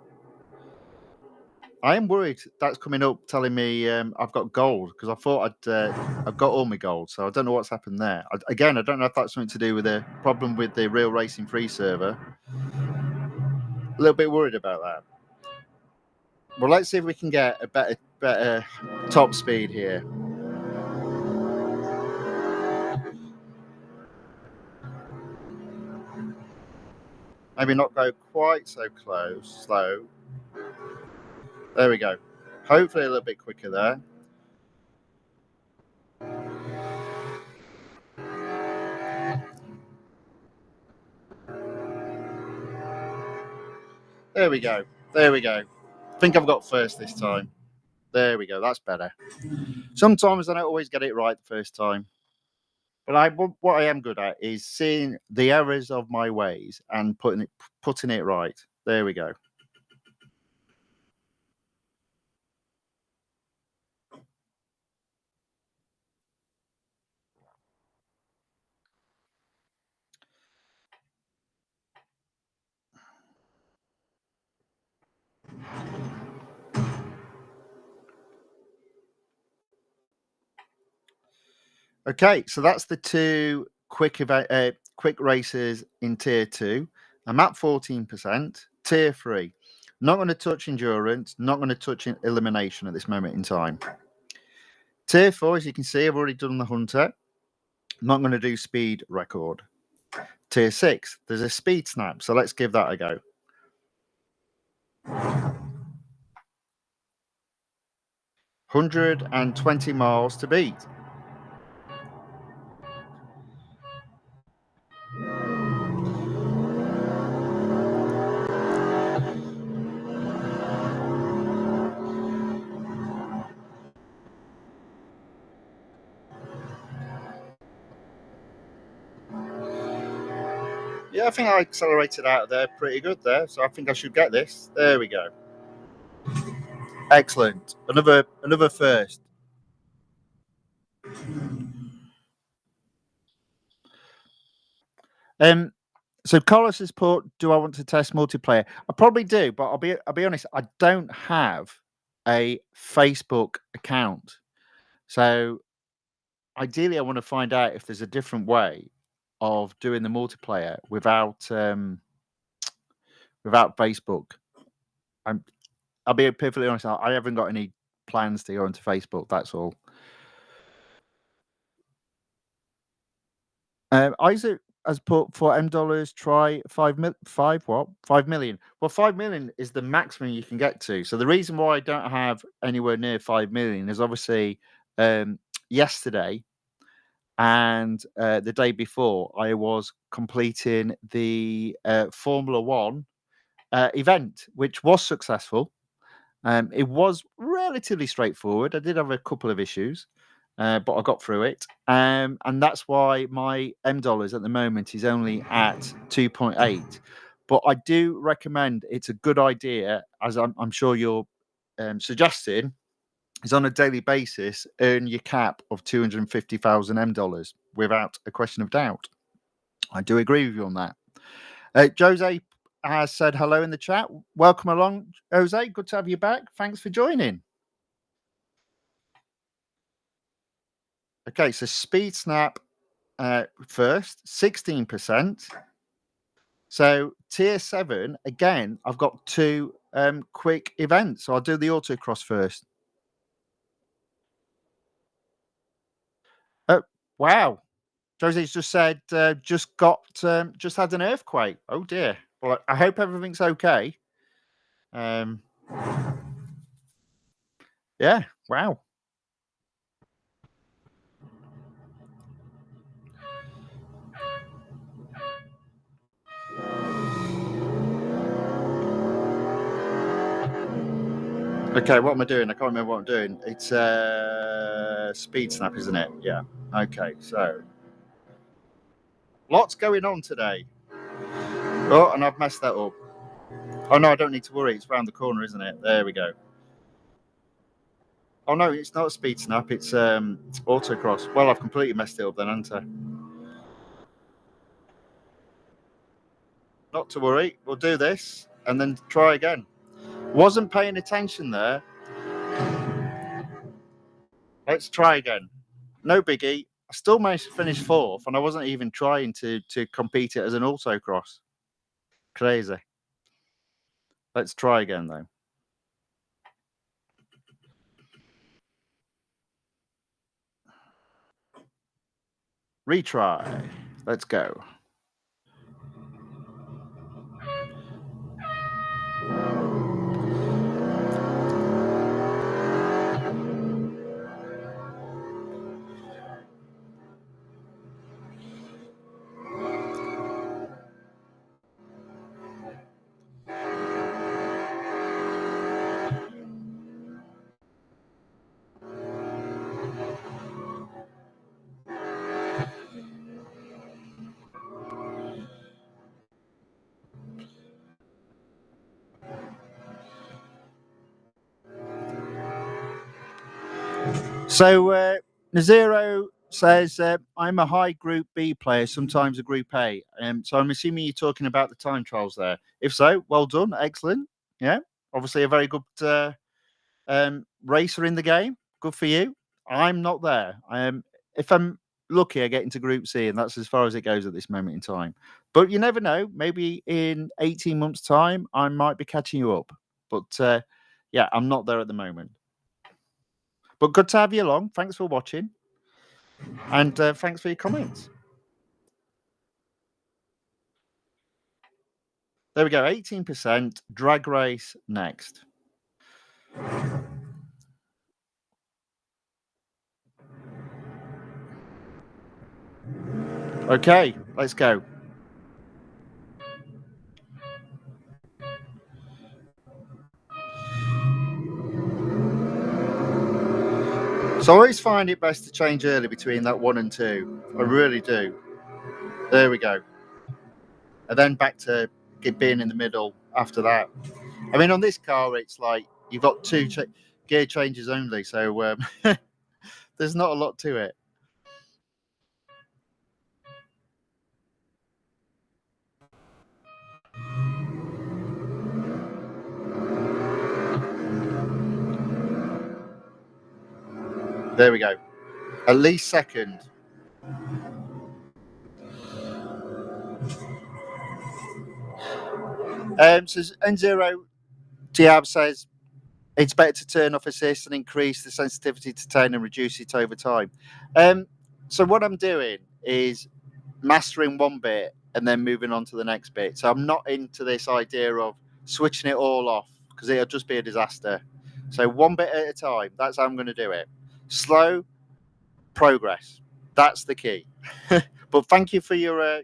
I am worried that's coming up telling me I've got gold because I thought I've got all my gold, so I don't know what's happened there. Again, I don't know if that's something to do with the problem with the Real Racing 3 server. A little bit worried about that. Well, let's see if we can get a better top speed here. Maybe not go quite so slow. There we go. Hopefully a little bit quicker there. There we go. There we go. I think I've got first this time. There we go. That's better. Sometimes I don't always get it right the first time. But what I am good at is seeing the errors of my ways and putting it right. There we go. Okay, so that's the two quick races in tier 2. I'm at 14%. Tier 3, not going to touch endurance, not going to touch elimination at this moment in time. Tier 4, as you can see, I've already done the Hunter. Not going to do speed record. Tier 6, there's a speed snap, so let's give that a go. $120 miles to beat. Yeah, I think I accelerated out of there pretty good there, so I think I should get this. There we go. Excellent. Another first. So Carlos has put, do I want to test multiplayer? I probably do, but I'll be honest, I don't have a Facebook account. So ideally I want to find out if there's a different way of doing the multiplayer without Facebook. I'll be perfectly honest, I haven't got any plans to go onto Facebook, that's all. Isaac has put for $M try 5 million. Well, 5 million is the maximum you can get to. So the reason why I don't have anywhere near 5 million is obviously yesterday and the day before I was completing the Formula One event, which was successful. It was relatively straightforward. I did have a couple of issues, but I got through it. And that's why my M dollars at the moment is only at 2.8. But I do recommend it's a good idea, as I'm sure you're suggesting, is on a daily basis, earn your cap of 250,000 M dollars without a question of doubt. I do agree with you on that. Jose has said hello in the chat. Welcome along, Jose. Good to have you back. Thanks for joining. Okay, so speed snap first, 16%. So tier 7, again, I've got two quick events. So I'll do the autocross first. Oh, wow. Jose's just said, just had an earthquake. Oh dear. Well, I hope everything's okay. Yeah, wow. Okay, what am I doing? I can't remember what I'm doing. It's speed snap, isn't it? Yeah. Okay, so lots going on today. Oh, and I've messed that up. Oh no, I don't need to worry. It's around the corner, isn't it? There we go. Oh no, it's not a speed snap. It's autocross. Well, I've completely messed it up then, haven't I? Not to worry. We'll do this and then try again. Wasn't paying attention there. Let's try again. No biggie. I still managed to finish 4th, and I wasn't even trying to compete it as an autocross. Crazy. Let's try again, though. Retry. Let's go. So Nazero says, I'm a high Group B player, sometimes a Group A. So I'm assuming you're talking about the time trials there. If so, well done. Excellent. Yeah, obviously a very good racer in the game. Good for you. I'm not there. If I'm lucky I get into Group C, and that's as far as it goes at this moment in time. But you never know. Maybe in 18 months' time, I might be catching you up. But yeah, I'm not there at the moment. But good to have you along. Thanks for watching, and thanks for your comments. There we go. 18% drag race next. Okay, let's go. So I always find it best to change early between that 1 and 2. I really do. There we go. And then back to being in the middle after that. I mean, on this car, it's like you've got 2 gear changes only. So there's not a lot to it. There we go. At least second. So N0 Diab says it's better to turn off assist and increase the sensitivity to turn and reduce it over time. So what I'm doing is mastering one bit and then moving on to the next bit. So I'm not into this idea of switching it all off because it'll just be a disaster. So one bit at a time. That's how I'm going to do it. Slow progress. That's the key. But thank you for your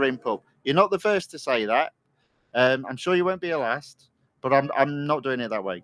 input. You're not the first to say that. I'm sure you won't be the last, but I'm not doing it that way.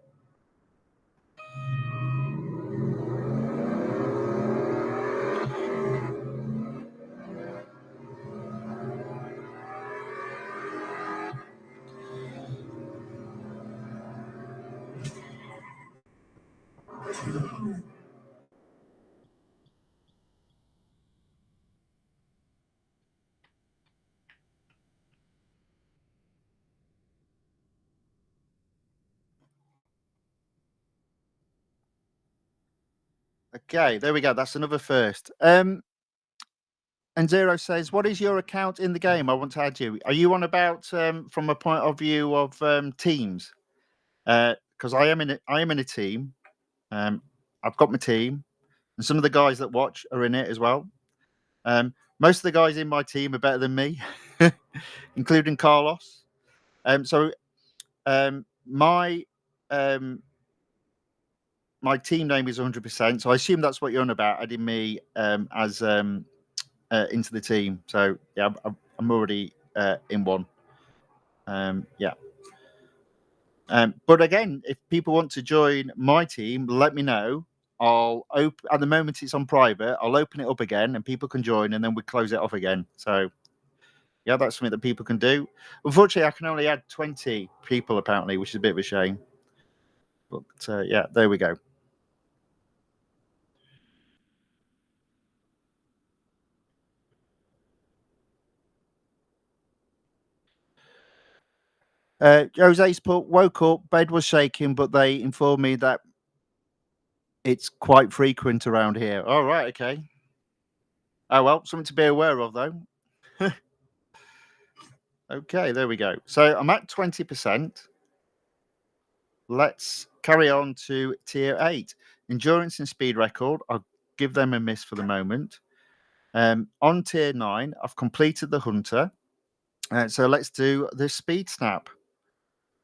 Okay, there we go. That's another first. And Zero says, "What is your account in the game? I want to add you. Are you on about from a point of view of teams? Because I am in a team. I've got my team, and some of the guys that watch are in it as well. Most of the guys in my team are better than me, including Carlos. So my my team name is 100%. So I assume that's what you're on about, adding me as into the team. So yeah, I'm already in one. Yeah. But again, if people want to join my team, let me know. I'll open at the moment it's on private. I'll open it up again and people can join and then we close it off again. So yeah, that's something that people can do. Unfortunately, I can only add 20 people apparently, which is a bit of a shame. But yeah, there we go. Jose's put, woke up, bed was shaking, but they informed me that it's quite frequent around here. All right, okay. Oh well, something to be aware of though. Okay, there we go. So I'm at 20%. Let's carry on to tier 8. Endurance and speed record. I'll give them a miss for the moment. On tier 9, I've completed the Hunter. So let's do the speed snap.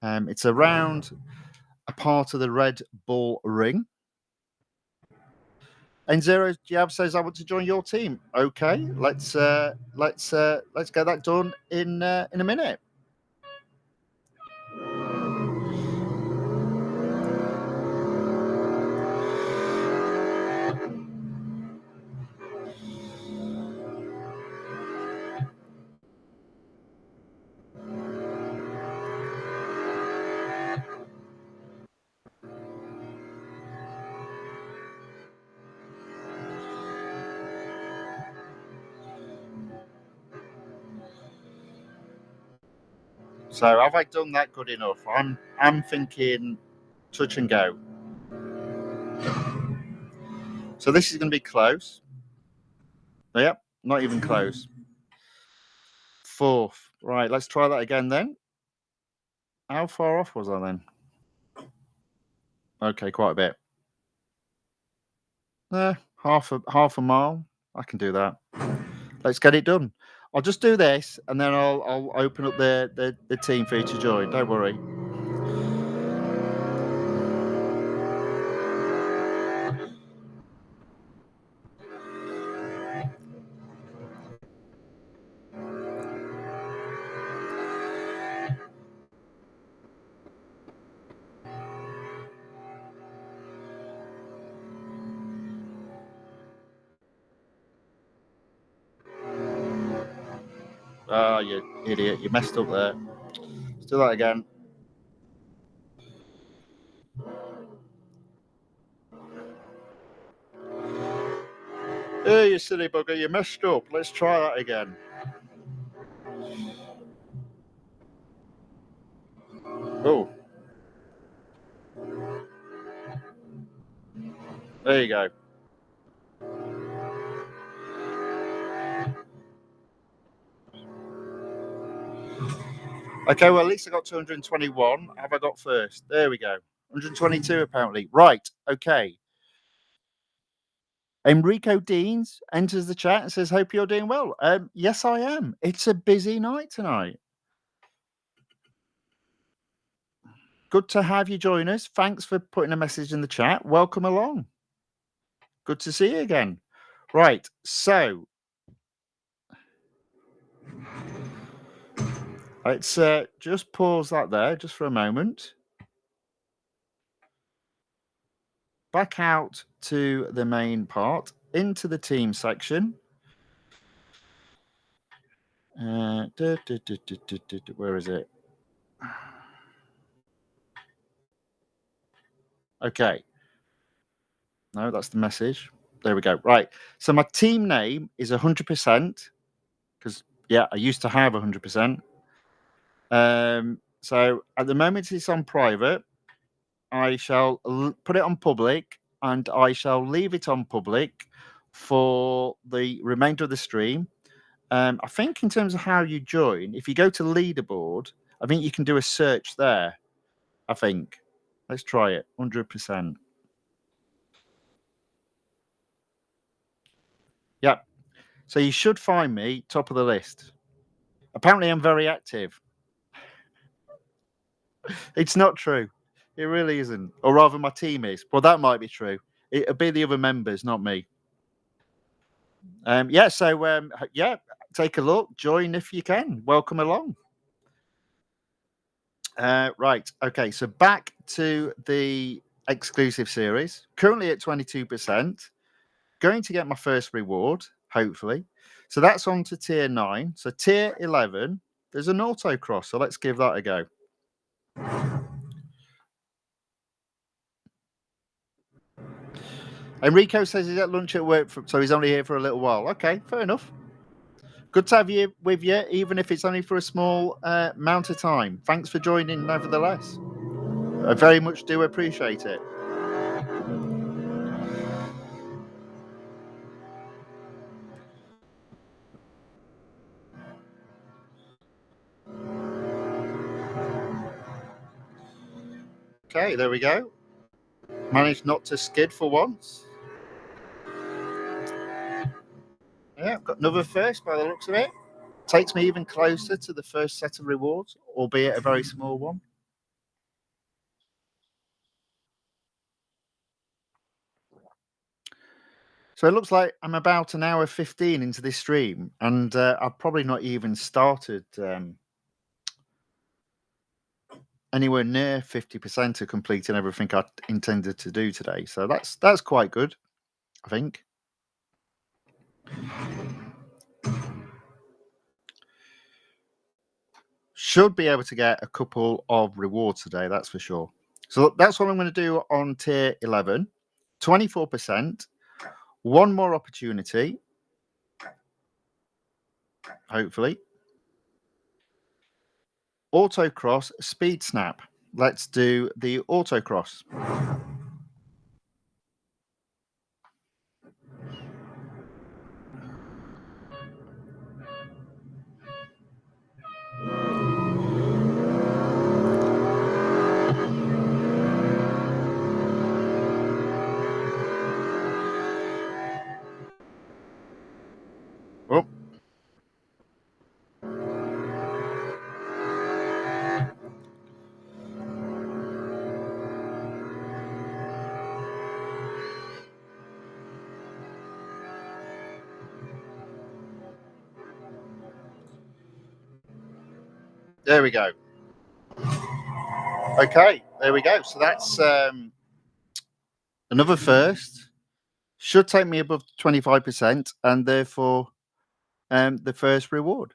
It's around a part of the Red Bull Ring. And Zero Jab says, "I want to join your team." Okay, let's get that done in a minute. So have I done that good enough? I'm thinking touch and go. So this is going to be close. Yep, not even close. 4th. Right, let's try that again then. How far off was I then? Okay, quite a bit. Half a mile. I can do that. Let's get it done. I'll just do this, and then I'll open up the team for you to join. Don't worry. Ah, you idiot! You messed up there. Let's do that again. Hey, you silly bugger! You messed up. Let's try that again. Oh, there you go. Okay, well, at least I got 221. Have I got first? There we go. 122 apparently. Right. Okay. Enrico Deans enters the chat and says, "Hope you're doing well." Yes, I am. It's a busy night tonight. Good to have you join us. Thanks for putting a message in the chat. Welcome along. Good to see you again. Right. So let's just pause that there just for a moment. Back out to the main part, into the team section. Where is it? Okay. No, that's the message. There we go. Right. So my team name is 100% because, yeah, I used to have 100%. So at the moment it's on private. I shall put it on public and I shall leave it on public for the remainder of the stream. I think in terms of how you join, if you go to leaderboard, I think you can do a search there. I think. Let's try it. 100%. Yep. So you should find me top of the list. Apparently, I'm very active. It's not true. It really isn't. Or rather, my team is. Well, that might be true. It'll be the other members, not me. Yeah. So, yeah, take a look. Join if you can. Welcome along. Right. Okay. So back to the exclusive series. Currently at 22%. Going to get my first reward, hopefully. So that's on to tier 9. So tier 11, there's an autocross. So let's give that a go. Enrico says he's at lunch at work, so he's only here for a little while. Okay, fair enough. Good to have you with you, even if it's only for a small amount of time. Thanks for joining, nevertheless. I very much do appreciate it. Okay, there we go. Managed not to skid for once. Yeah, got another first by the looks of it. Takes me even closer to the first set of rewards, albeit a very small one. So it looks like I'm about an hour 15 into this stream, and I've probably not even started anywhere near 50% of completing everything I intended to do today. So that's quite good, I think. Should be able to get a couple of rewards today, that's for sure. So that's what I'm going to do on tier 11. 24%. One more opportunity. Hopefully. Autocross speed snap. Let's do the autocross. There we go. Okay, there we go. So that's another first. Should take me above 25%, and therefore the first reward.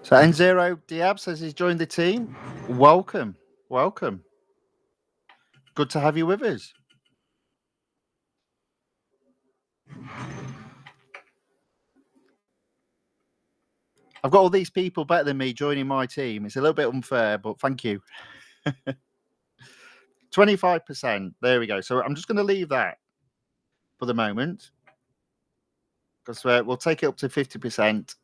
So N0 Diab says he's joined the team. Welcome. Welcome. Good to have you with us. I've got all these people better than me joining my team. It's a little bit unfair, but thank you. 25%. There we go. So I'm just going to leave that for the moment, because we'll take it up to 50%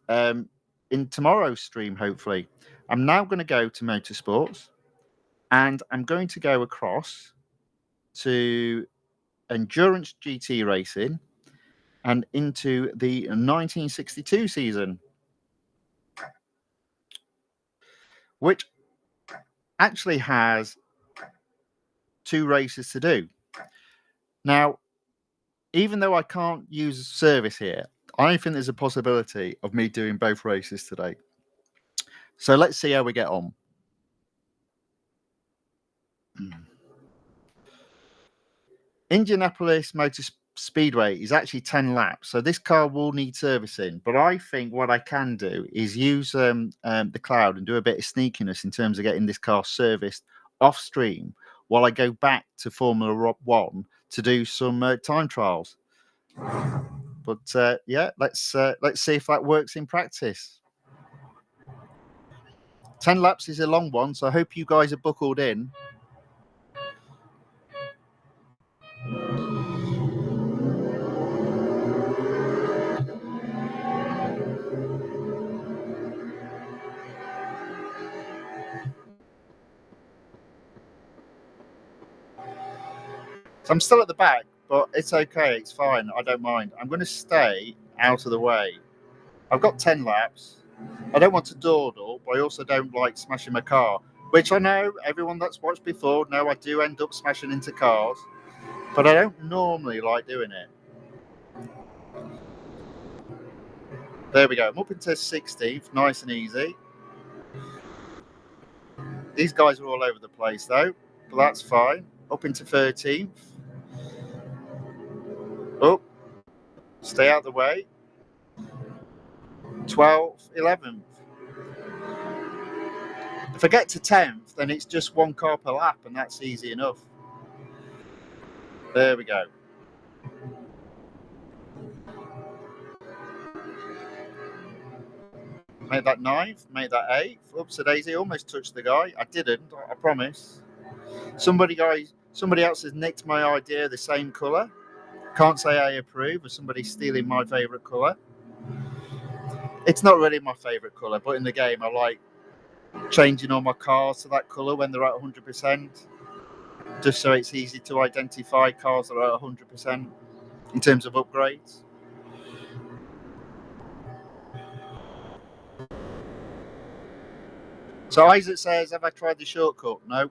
in tomorrow's stream, hopefully. I'm now going to go to Motorsports, and I'm going to go across to Endurance GT Racing and into the 1962 season, which actually has 2 races to do. Now, even though I can't use service here, I think there's a possibility of me doing both races today. So let's see how we get on. Indianapolis Motor Speedway is actually 10 laps, so this car will need servicing. But I think what I can do is use the cloud and do a bit of sneakiness in terms of getting this car serviced off stream while I go back to Formula One to do some time trials. But yeah, let's see if that works in practice. 10 laps is a long one, so I hope you guys are buckled in. So I'm still at the back, but it's okay. It's fine. I don't mind. I'm going to stay out of the way. I've got 10 laps. I don't want to dawdle, but I also don't like smashing my car, which I know everyone that's watched before know I do end up smashing into cars, but I don't normally like doing it. There we go. I'm up into 16th, nice and easy. These guys are all over the place though, but that's fine. Up into 13th. Oh, stay out of the way. 12th, 11th. If I get to 10th, then it's just 1 car per lap, and that's easy enough. There we go. Made that 9th, made that 8th. Oops, a daisy, almost touched the guy. I didn't, I promise. Somebody else has nicked my idea, the same colour. Can't say I approve of somebody stealing my favourite colour. It's not really my favourite colour, but in the game I like changing all my cars to that colour when they're at 100%, just so it's easy to identify cars that are at 100% in terms of upgrades. So Isaac says, have I tried the shortcut? No,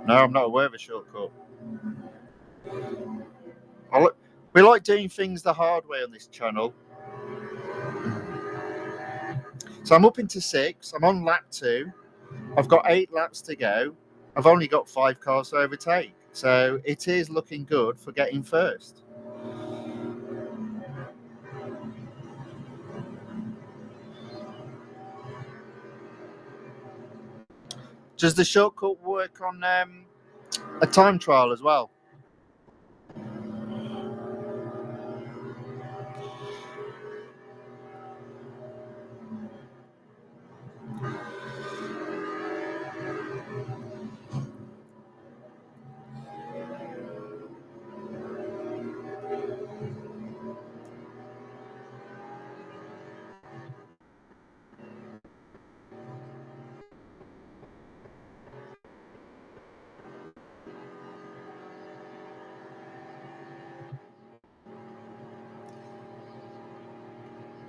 I'm not aware of a shortcut. We like doing things the hard way on this channel. So I'm up into 6. I'm on lap 2. I've got 8 laps to go. I've only got 5 cars to overtake. So it is looking good for getting first. Does the shortcut work on a time trial as well?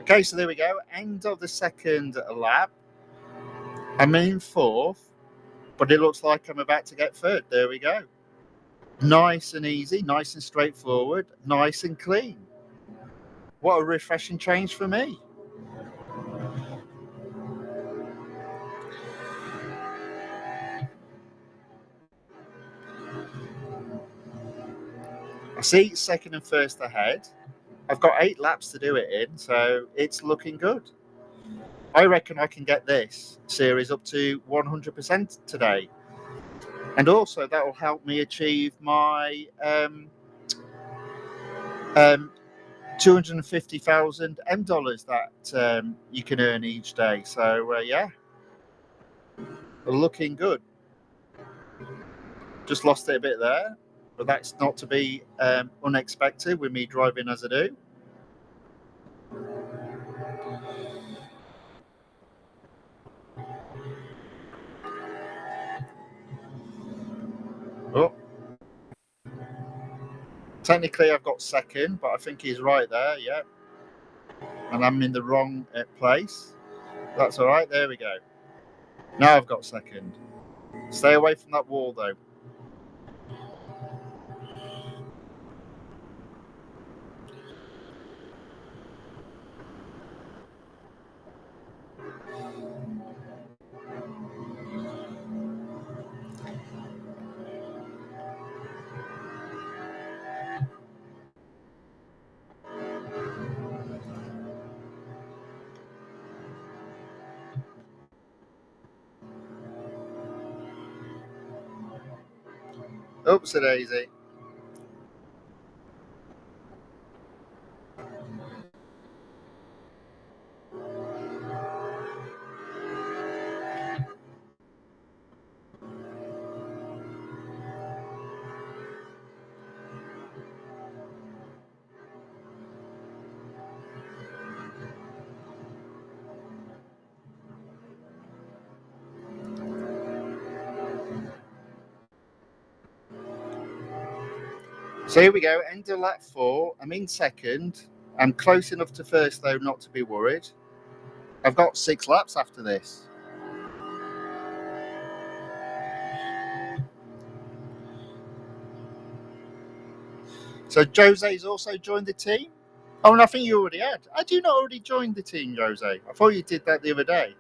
Okay, so there we go. End of the second lap. I'm in fourth, but it looks like I'm about to get third. There we go. Nice and easy, nice and straightforward, nice and clean. What a refreshing change for me. I see second and first ahead. I've got 8 laps to do it in, so it's looking good. I reckon I can get this series up to 100% today. And also that will help me achieve my 250,000 M dollars that you can earn each day. So yeah, looking good. Just lost it a bit there, but that's not to be unexpected with me driving as I do. Oh, technically I've got second, but I think he's right there, yeah. And I'm in the wrong place. That's all right, there we go. Now I've got second. Stay away from that wall though. Oops, a daisy. So here we go, end of lap 4. I'm in second. I'm close enough to first though not to be worried. I've got 6 laps after this. So Jose's also joined the team? Oh, and I think you already had. Had you not already joined the team, Jose? I thought you did that the other day.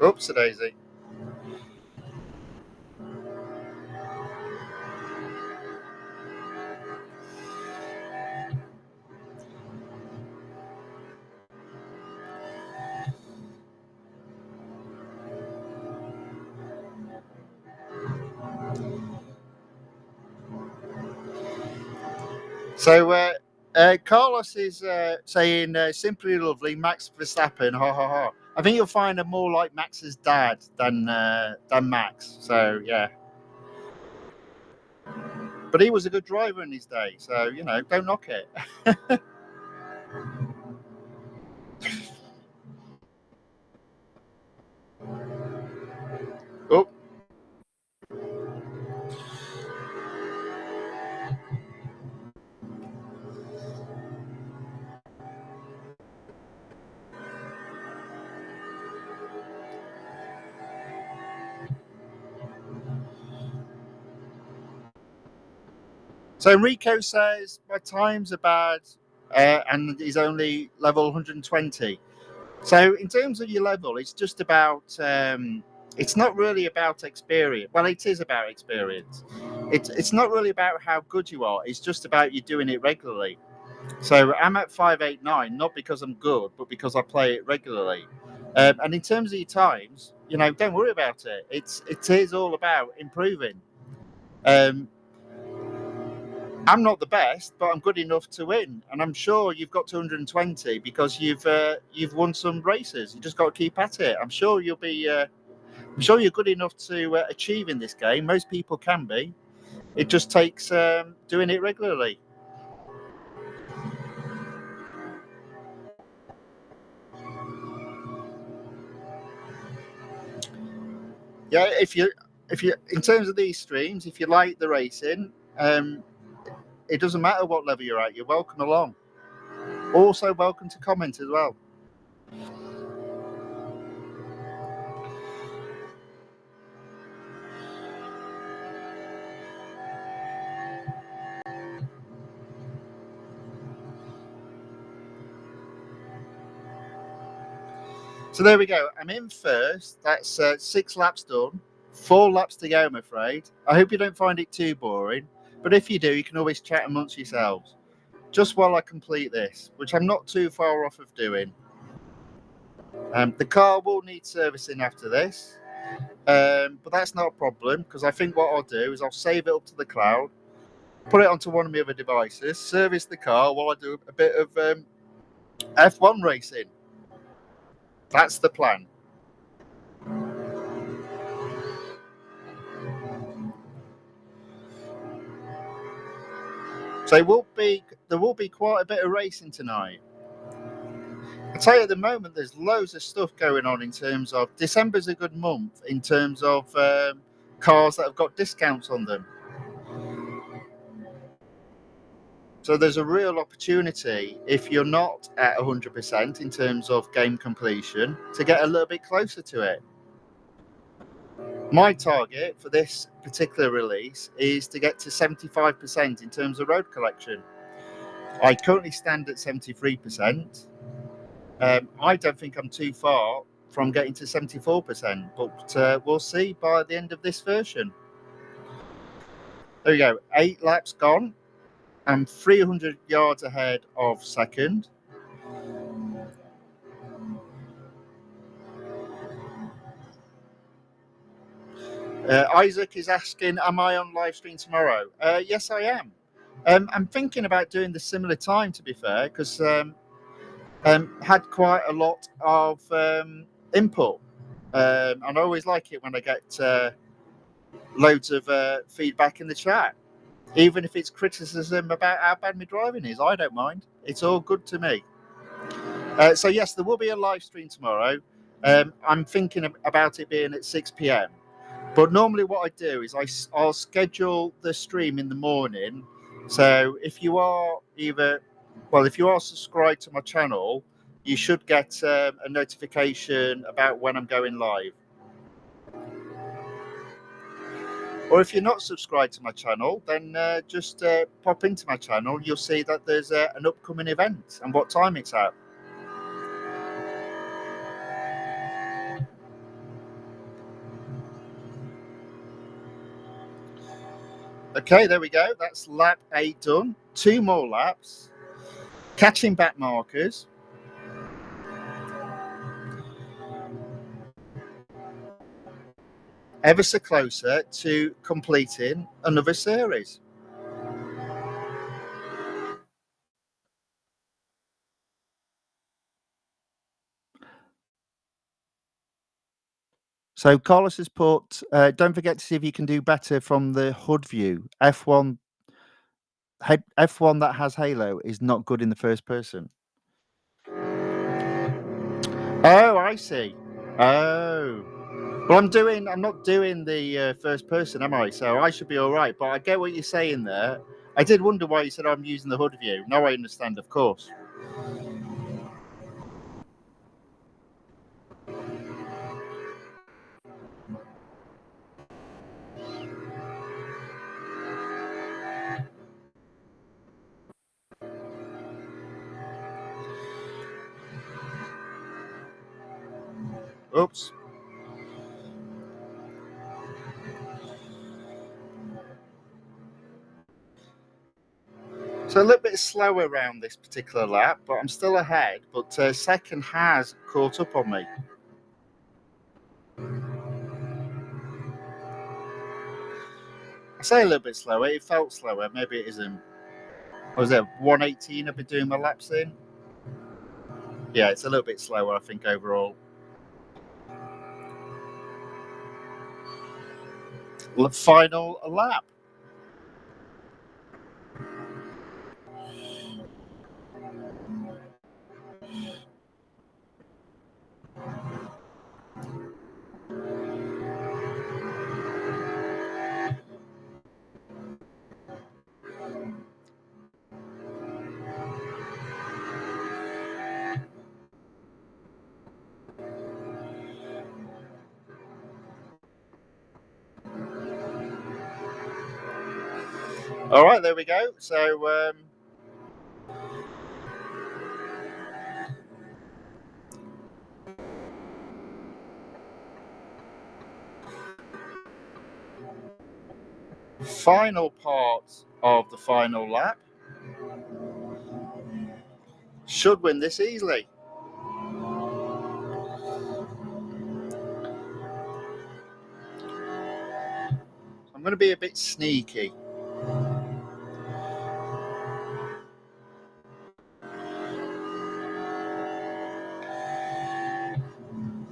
Oops, a daisy. So Carlos is saying simply lovely, Max Verstappen, ha ha ha. I think you'll find him more like Max's dad than Max. So yeah, but he was a good driver in his day. So you know, don't knock it. Oh. So Enrico says my times are bad, and he's only level 120. So in terms of your level, it's just about. It's not really about experience. Well, it is about experience. It's not really about how good you are. It's just about you doing it regularly. So I'm at 589, not because I'm good, but because I play it regularly. And in terms of your times, you know, don't worry about it. It is all about improving. I'm not the best, but I'm good enough to win, and I'm sure you've got 220 because you've won some races. You just got to keep at it. I'm sure you'll be. I'm sure you're good enough to achieve in this game. Most people can be. It just takes doing it regularly. Yeah, if you in terms of these streams, if you like the racing, It doesn't matter what level you're at, you're welcome along. Also welcome to comment as well. So there we go. I'm in first. That's 6 laps done. 4 laps to go, I'm afraid. I hope you don't find it too boring. But if you do, you can always chat amongst yourselves. Just while I complete this, which I'm not too far off of doing. The car will need servicing after this. But that's not a problem, because I think what I'll do is I'll save it up to the cloud, put it onto one of my other devices, service the car while I do a bit of F1 racing. That's the plan. So there will be quite a bit of racing tonight. I tell you, at the moment, there's loads of stuff going on in terms of December's a good month in terms of cars that have got discounts on them. So there's a real opportunity, if you're not at 100% in terms of game completion, to get a little bit closer to it. My target for this particular release is to get to 75% in terms of road collection. I currently stand at 73%. I don't think I'm too far from getting to 74%, but we'll see by the end of this version. There we go, 8 laps gone. I'm 300 yards ahead of second. Isaac is asking, am I on live stream tomorrow? Yes, I am. I'm thinking about doing the similar time, to be fair, because had quite a lot of input. And I always like it when I get loads of feedback in the chat. Even if it's criticism about how bad my driving is, I don't mind. It's all good to me. So yes, there will be a live stream tomorrow. I'm thinking about it being at 6 p.m. But normally what I do is I'll schedule the stream in the morning. So if you are if you are subscribed to my channel, you should get a notification about when I'm going live. Or if you're not subscribed to my channel, then just pop into my channel. You'll see that there's an upcoming event and what time it's at. Okay, there we go. That's lap 8 done. 2 more laps. Catching back markers. Ever so closer to completing another series. So Carlos has put, don't forget to see if you can do better from the HUD view. F1 that has Halo is not good in the first person. Oh, I see. Oh. Well, I'm not doing the first person, am I? So I should be all right. But I get what you're saying there. I did wonder why you said I'm using the HUD view. Now I understand, of course. Oops. So a little bit slower around this particular lap, but I'm still ahead. But second has caught up on me. I say a little bit slower. It felt slower. Maybe it isn't. What was it 118 I've been doing my laps in? Yeah, it's a little bit slower, I think, overall. Final lap. All right, there we go. So final part of the final lap. Should win this easily. I'm going to be a bit sneaky.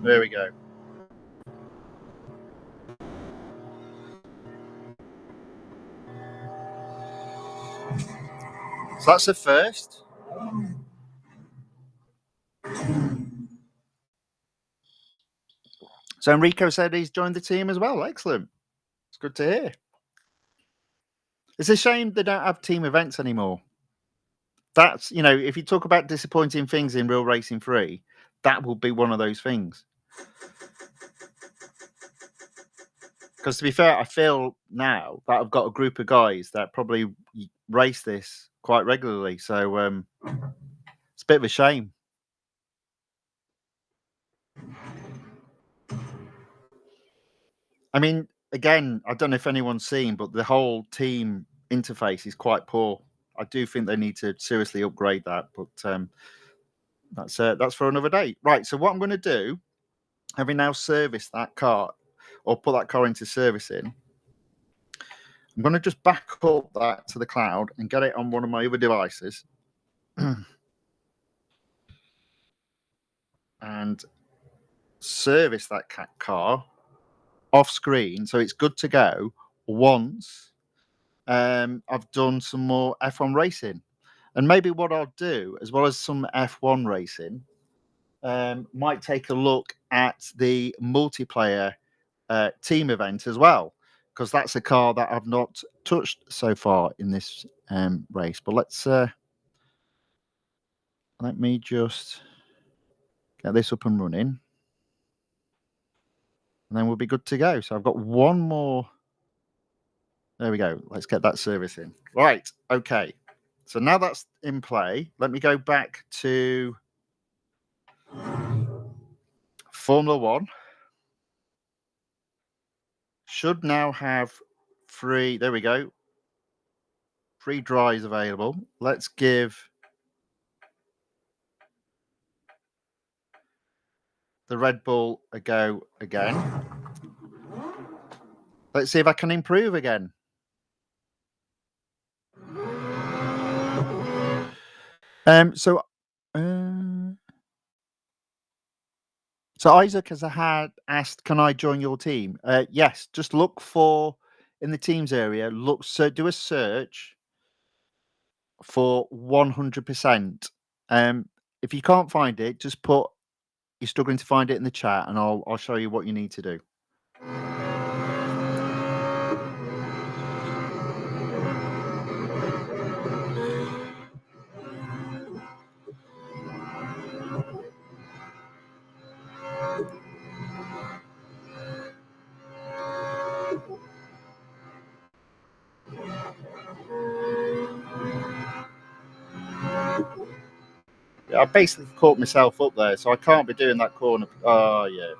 There we go. So that's the first. So Enrico said he's joined the team as well. Excellent. It's good to hear. It's a shame they don't have team events anymore. That's, if you talk about disappointing things in Real Racing 3, that will be one of those things. Because to be fair, I feel now that I've got a group of guys that probably race this quite regularly. So it's a bit of a shame. I mean, again, I don't know if anyone's seen, but the whole team interface is quite poor. I do think they need to seriously upgrade that, but that's for another day. Right. So what I'm going to do, having now serviced that car or put that car into servicing, I'm going to just back up that to the cloud and get it on one of my other devices and service that car off screen. So it's good to go once I've done some more F1 racing. And maybe what I'll do, as well as some F1 racing, might take a look at the multiplayer team event as well, because that's a car that I've not touched so far in this race. But let me just get this up and running, and then we'll be good to go. So I've got one more. There we go. Let's get that servicing. Right. Okay. So now that's in play, let me go back to Formula One. Should now have free. There we go. Free drives available. Let's give the Red Bull a go again. Let's see if I can improve again. So Isaac has asked, "Can I join your team?" Yes. Just look for in the teams area. Do a search for 100%. If you can't find it, just put you're struggling to find it in the chat, and I'll show you what you need to do. Yeah, I basically caught myself up there, so I can't be doing that corner. Oh yeah.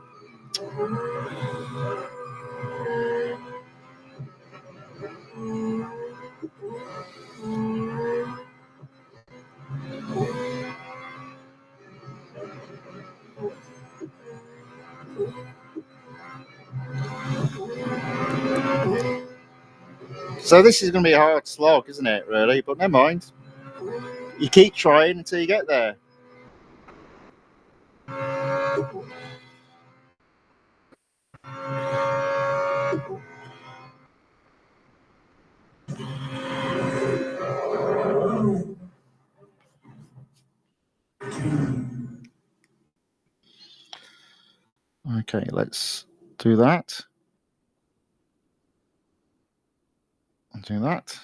So this is going to be a hard slog, isn't it? Really, but never mind. You keep trying until you get there. Okay, let's do that. Do that.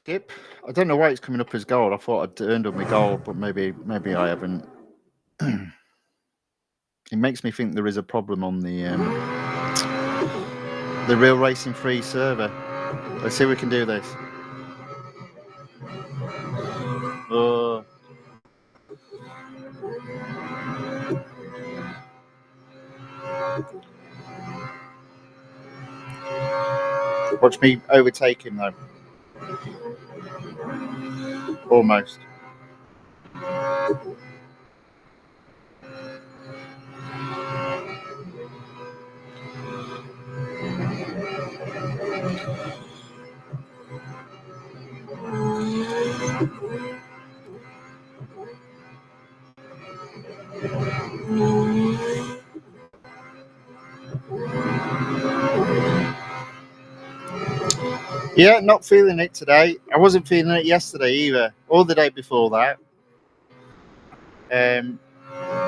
skip. I don't know why it's coming up as gold. I thought I'd earned up my gold, but maybe I haven't. It makes me think there is a problem on the Real Racing 3 server. Let's see if we can do this. Watch me overtake him though. Almost. Yeah, not feeling it today. I wasn't feeling it yesterday either, or the day before that.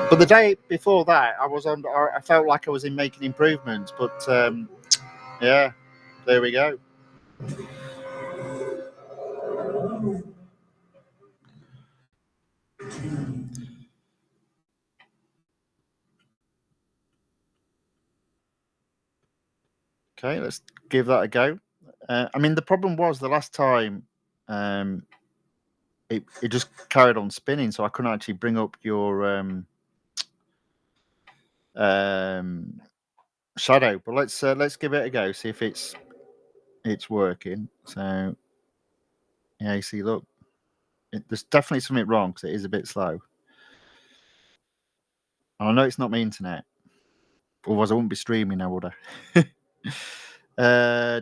But the day before that, I felt like I was making improvements. But yeah, there we go. Okay, let's give that a go. I mean, the problem was the last time it just carried on spinning, so I couldn't actually bring up your shadow. But let's give it a go, see if it's working. So yeah, you see, look, there's definitely something wrong because it is a bit slow. And I know it's not my internet, otherwise I wouldn't be streaming now, would I? There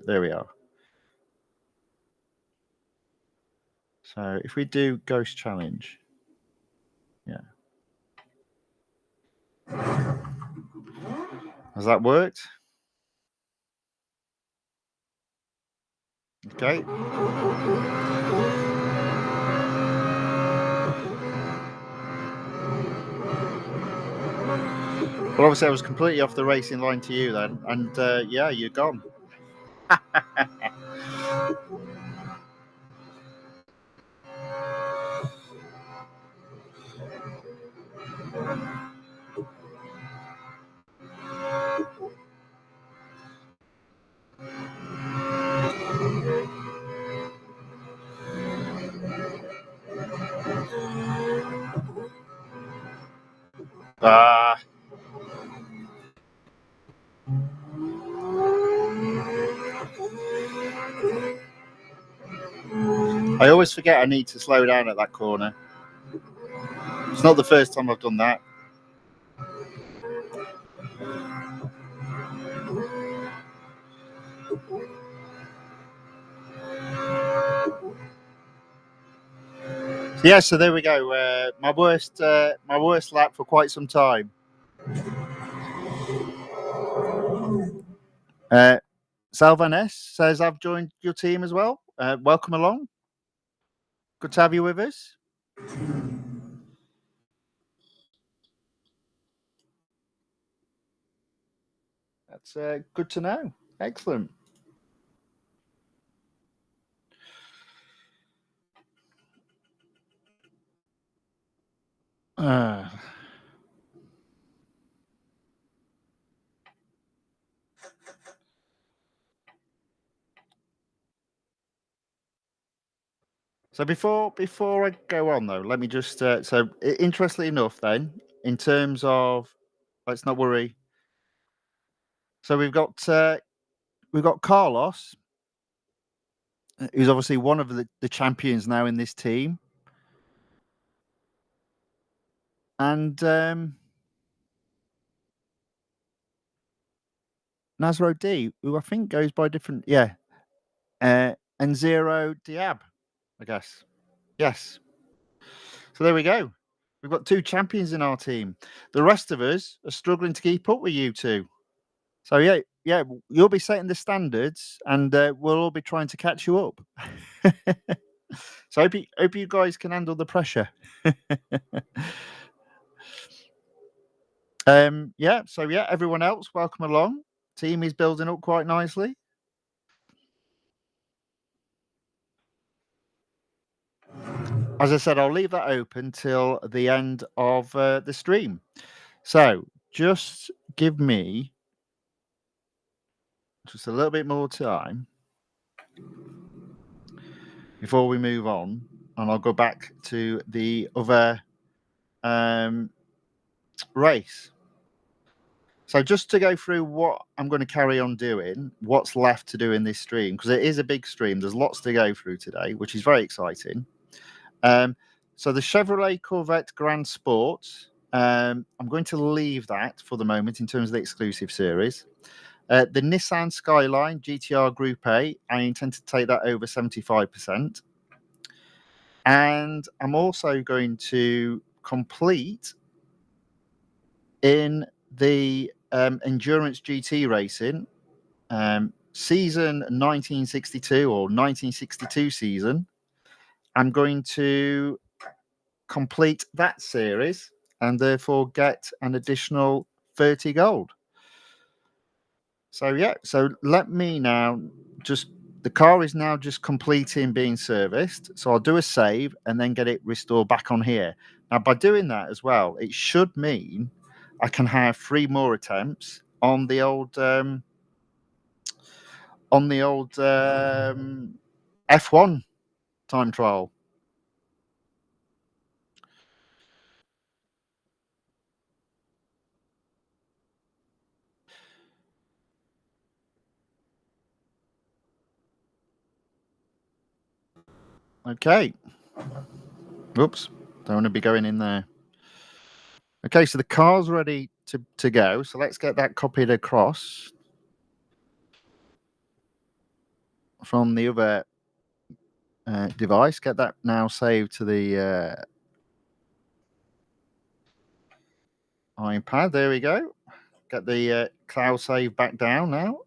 we are. So if we do Ghost Challenge, yeah. Has that worked? Okay. Well, obviously I was completely off the racing line to you then, and yeah, you're gone. Ah. I always forget I need to slow down at that corner. It's not the first time I've done that. Yeah, so there we go. My worst lap for quite some time. Salvan S says, I've joined your team as well. Welcome along. Good to have you with us. That's good to know. Excellent. So before I go on though, let me just interestingly enough, then in terms of, let's not worry. So we've got Carlos, who's obviously one of the champions now in this team, and Nasro D, who I think goes by different, and Zero Diab, I guess. Yes. So there we go. We've got two champions in our team. The rest of us are struggling to keep up with you two. So yeah, you'll be setting the standards, and we'll all be trying to catch you up. So hope you guys can handle the pressure. Everyone else, welcome along. Team is building up quite nicely. as I said, I'll leave that open till the end of the stream. So just give me just a little bit more time before we move on, and I'll go back to the other race. So just to go through what I'm going to carry on doing, what's left to do in this stream, because it is a big stream. There's lots to go through today, which is very exciting. So the Chevrolet Corvette Grand Sport, I'm going to leave that for the moment in terms of the exclusive series. The Nissan Skyline GTR Group A, I intend to take that over 75%. And I'm also going to complete in the endurance GT racing season 1962 or 1962 season. I'm going to complete that series and therefore get an additional 30 gold. So yeah, so let me now just, the car is now just completing being serviced. So I'll do a save and then get it restored back on here. Now by doing that as well, it should mean I can have 3 more attempts on the old F1 time trial. Okay. Oops. Don't want to be going in there. Okay, so the car's ready to go. So let's get that copied across from the other device. Get that now saved to the iPad. There we go. Get the cloud save back down now.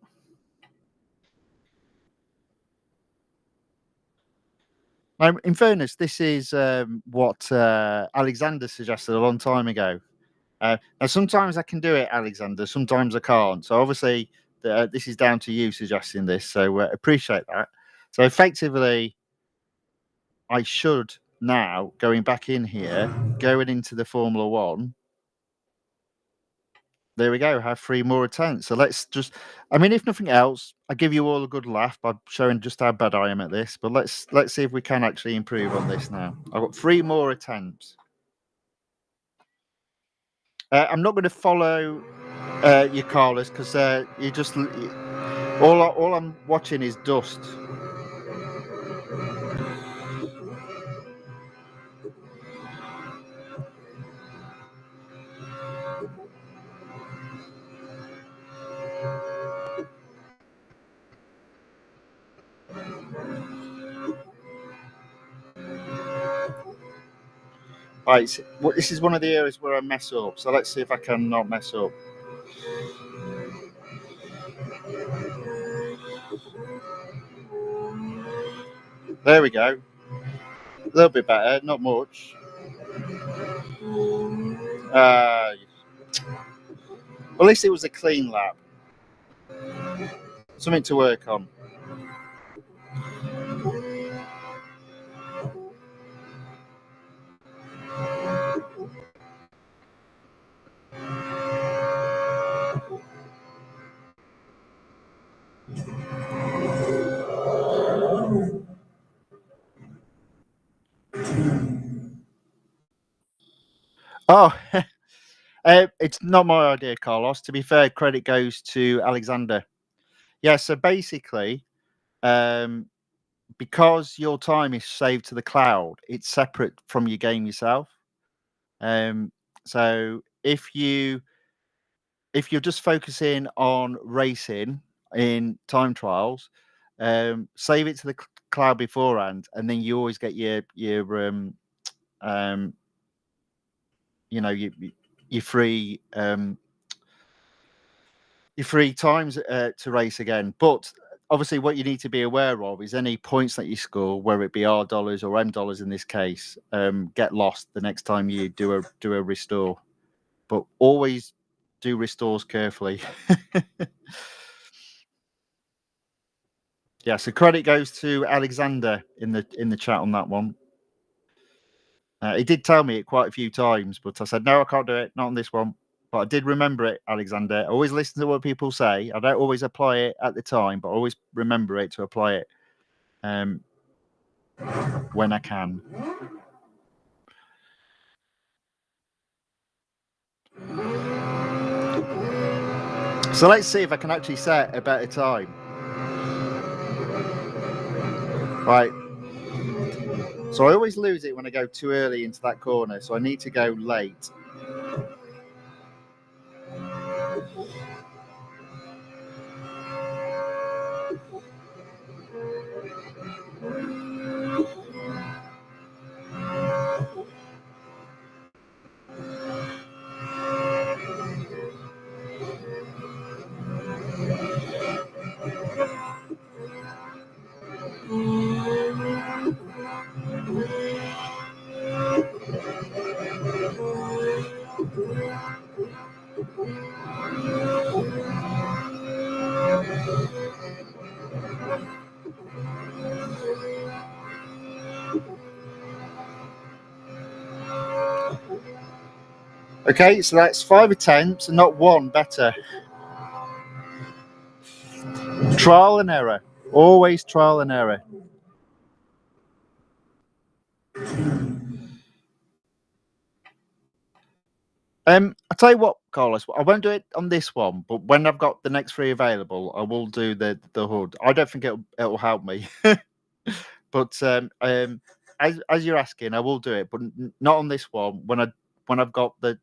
Now, in fairness, this is what Alexander suggested a long time ago. Now, sometimes I can do it, Alexander. Sometimes I can't. So obviously, this is down to you suggesting this. So appreciate that. So effectively, I should now, going back in here, going into the Formula One. There we go. Have 3 more attempts. So let's just, I mean, if nothing else, I give you all a good laugh by showing just how bad I am at this. But let's see if we can actually improve on this now. I've got 3 more attempts. I'm not going to follow you, Carlos, because you just all I'm watching is dust. Right, so, well, this is one of the areas where I mess up. So let's see if I can not mess up. There we go. A little bit better, not much. Well, at least it was a clean lap. Something to work on. Oh, it's not my idea, Carlos. To be fair, credit goes to Alexander. Yeah, so basically, because your time is saved to the cloud, it's separate from your game yourself. So if you're just focusing on racing in time trials, save it to the cloud beforehand, and then you always get your your free times to race again. But obviously, what you need to be aware of is any points that you score, whether it be R dollars or M dollars in this case, get lost the next time you do a restore. But always do restores carefully. Yeah, so credit goes to Alexander in the chat on that one. He did tell me it quite a few times, but I said, no, I can't do it. Not on this one. But I did remember it, Alexander. I always listen to what people say. I don't always apply it at the time, but I always remember it to apply it when I can. So let's see if I can actually set a better time. Right. So I always lose it when I go too early into that corner. So I need to go late. Okay, so that's 5 attempts and not one better. Trial and error. Always trial and error. I'll tell you what, Carlos. I won't do it on this one, but when I've got the next 3 available, I will do the hood. I don't think it'll help me, but as you're asking, I will do it, but not on this one. When I've got the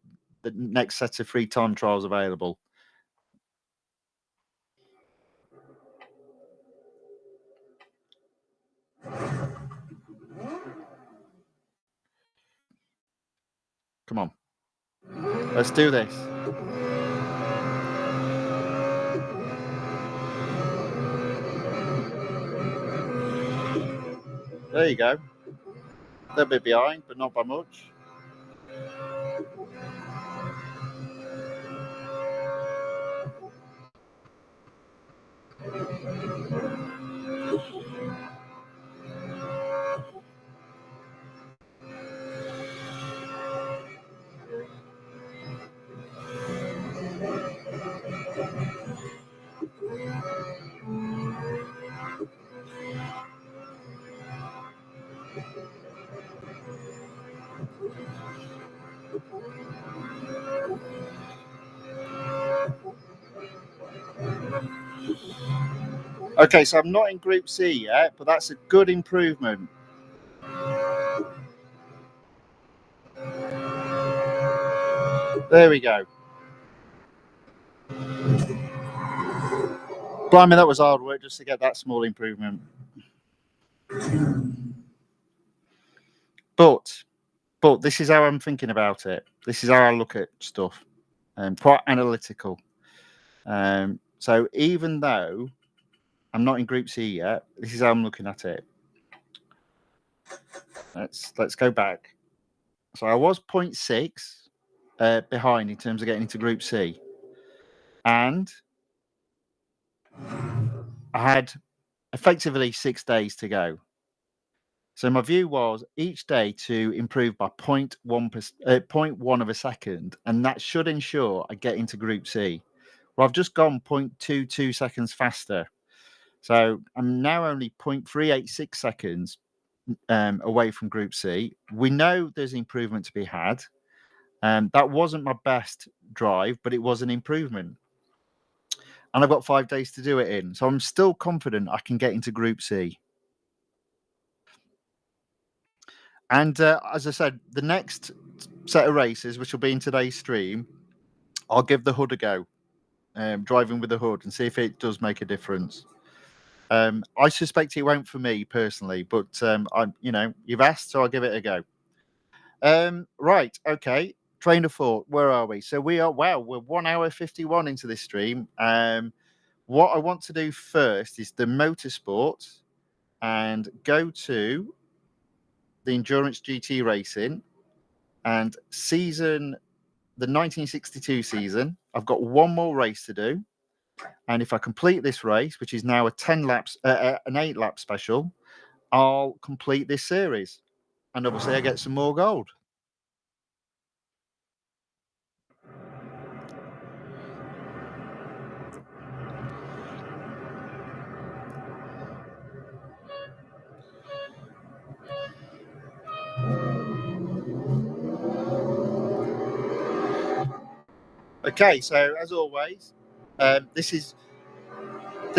next set of 3 time trials available. Come on, let's do this. There you go. A little bit behind, but not by much. Okay, so I'm not in Group C yet, but that's a good improvement. There we go. Blimey, that was hard work just to get that small improvement. But this is how I'm thinking about it. This is how I look at stuff. Quite analytical. So even though I'm not in Group C yet, this is how I'm looking at it. Let's go back. So I was 0.6 behind in terms of getting into Group C, and I had effectively 6 days to go. So my view was each day to improve by 0.1 of a second, and that should ensure I get into Group C. Well, I've just gone 0.22 seconds faster. So I'm now only 0.386 seconds away from Group C. We know there's improvement to be had. That wasn't my best drive, but it was an improvement. And I've got 5 days to do it in. So I'm still confident I can get into Group C. And as I said, the next set of races, which will be in today's stream, I'll give the hood a go, driving with the hood, and see if it does make a difference. I suspect it won't for me personally, but you've asked, so I'll give it a go. Right, okay. Train of thought, where are we? So we're 1 hour 51 into this stream. What I want to do first is the motorsport and go to the endurance GT racing and the 1962 season. I've got one more race to do, and if I complete this race, which is now an 8 lap special, I'll complete this series. and obviously I get some more gold. Okay, so as always, this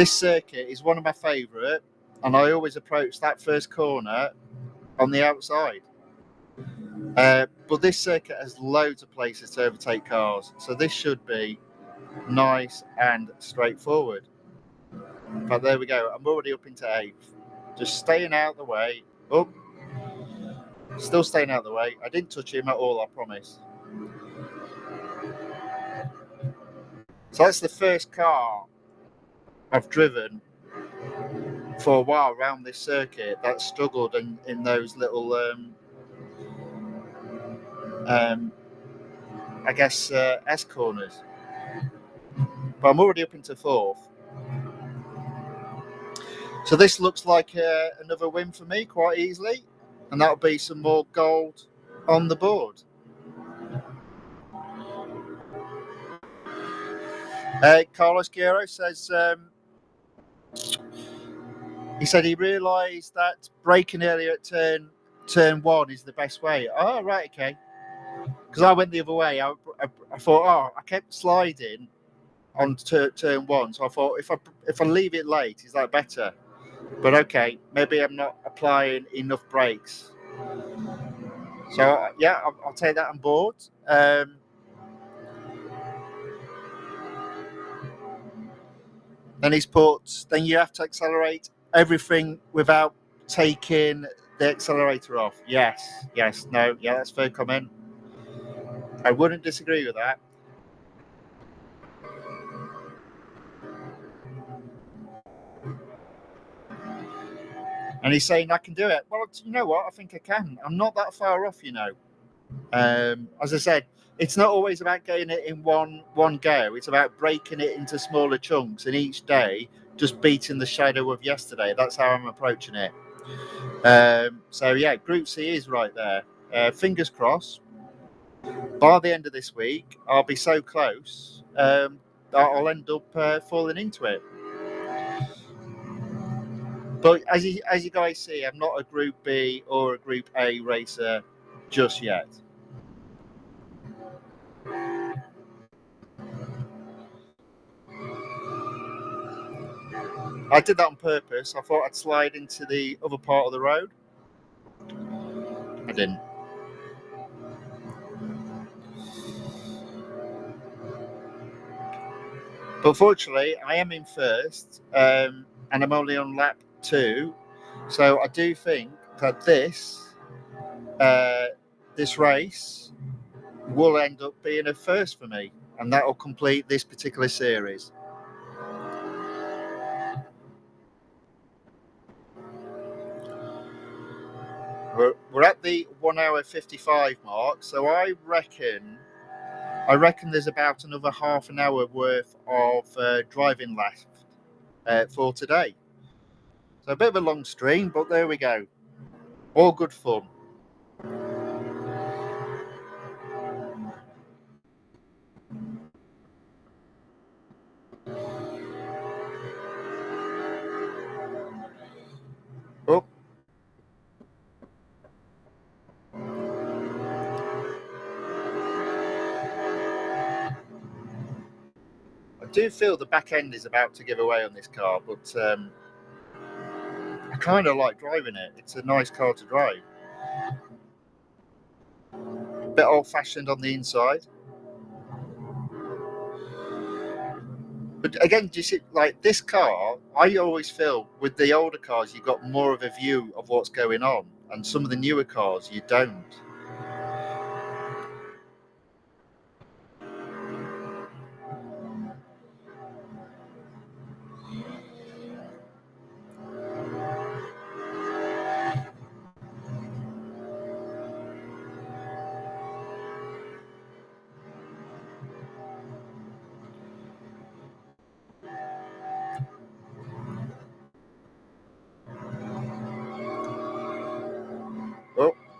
circuit is one of my favourite, and I always approach that first corner on the outside. But this circuit has loads of places to overtake cars, so this should be nice and straightforward. But there we go, I'm already up into 8th. Just staying out the way. Oh, still staying out the way. I didn't touch him at all, I promise. So that's the first car I've driven for a while around this circuit that struggled in those little, I guess, S corners. But I'm already up into 4th. So this looks like another win for me quite easily. And that'll be some more gold on the board. Carlos Guerrero says he said he realised that braking earlier at turn 1 is the best way. Oh, right, okay. Because I went the other way. I thought, oh, I kept sliding on turn 1, so I thought if I leave it late, is that better? But okay, maybe I'm not applying enough brakes. So yeah, I'll take that on board. Then he's put, then you have to accelerate everything without taking the accelerator off. Yes, no, yeah, that's a fair comment. I wouldn't disagree with that. And he's saying I can do it. Well, you know what? I think I can. I'm not that far off, you know. As I said, it's not always about getting it in one go. It's about breaking it into smaller chunks, and each day just beating the shadow of yesterday. That's how I'm approaching it. So yeah, Group C is right there. Fingers crossed. By the end of this week, I'll be so close that I'll end up falling into it. But as you guys see, I'm not a Group B or a Group A racer just yet. I did that on purpose. I thought I'd slide into the other part of the road. I didn't. But fortunately, I am in first, and I'm only on lap 2. So I do think that this race will end up being a first for me, and that will complete this particular series. We're at the 1 hour 55 mark, so I reckon there's about another half an hour worth of driving left for today. So a bit of a long stream, but there we go. All good fun. Oh. I do feel the back end is about to give away on this car, but I kind of like driving it. It's a nice car to drive. A bit old-fashioned on the inside. But again, do you see, like this car, I always feel with the older cars, you've got more of a view of what's going on. And some of the newer cars, you don't.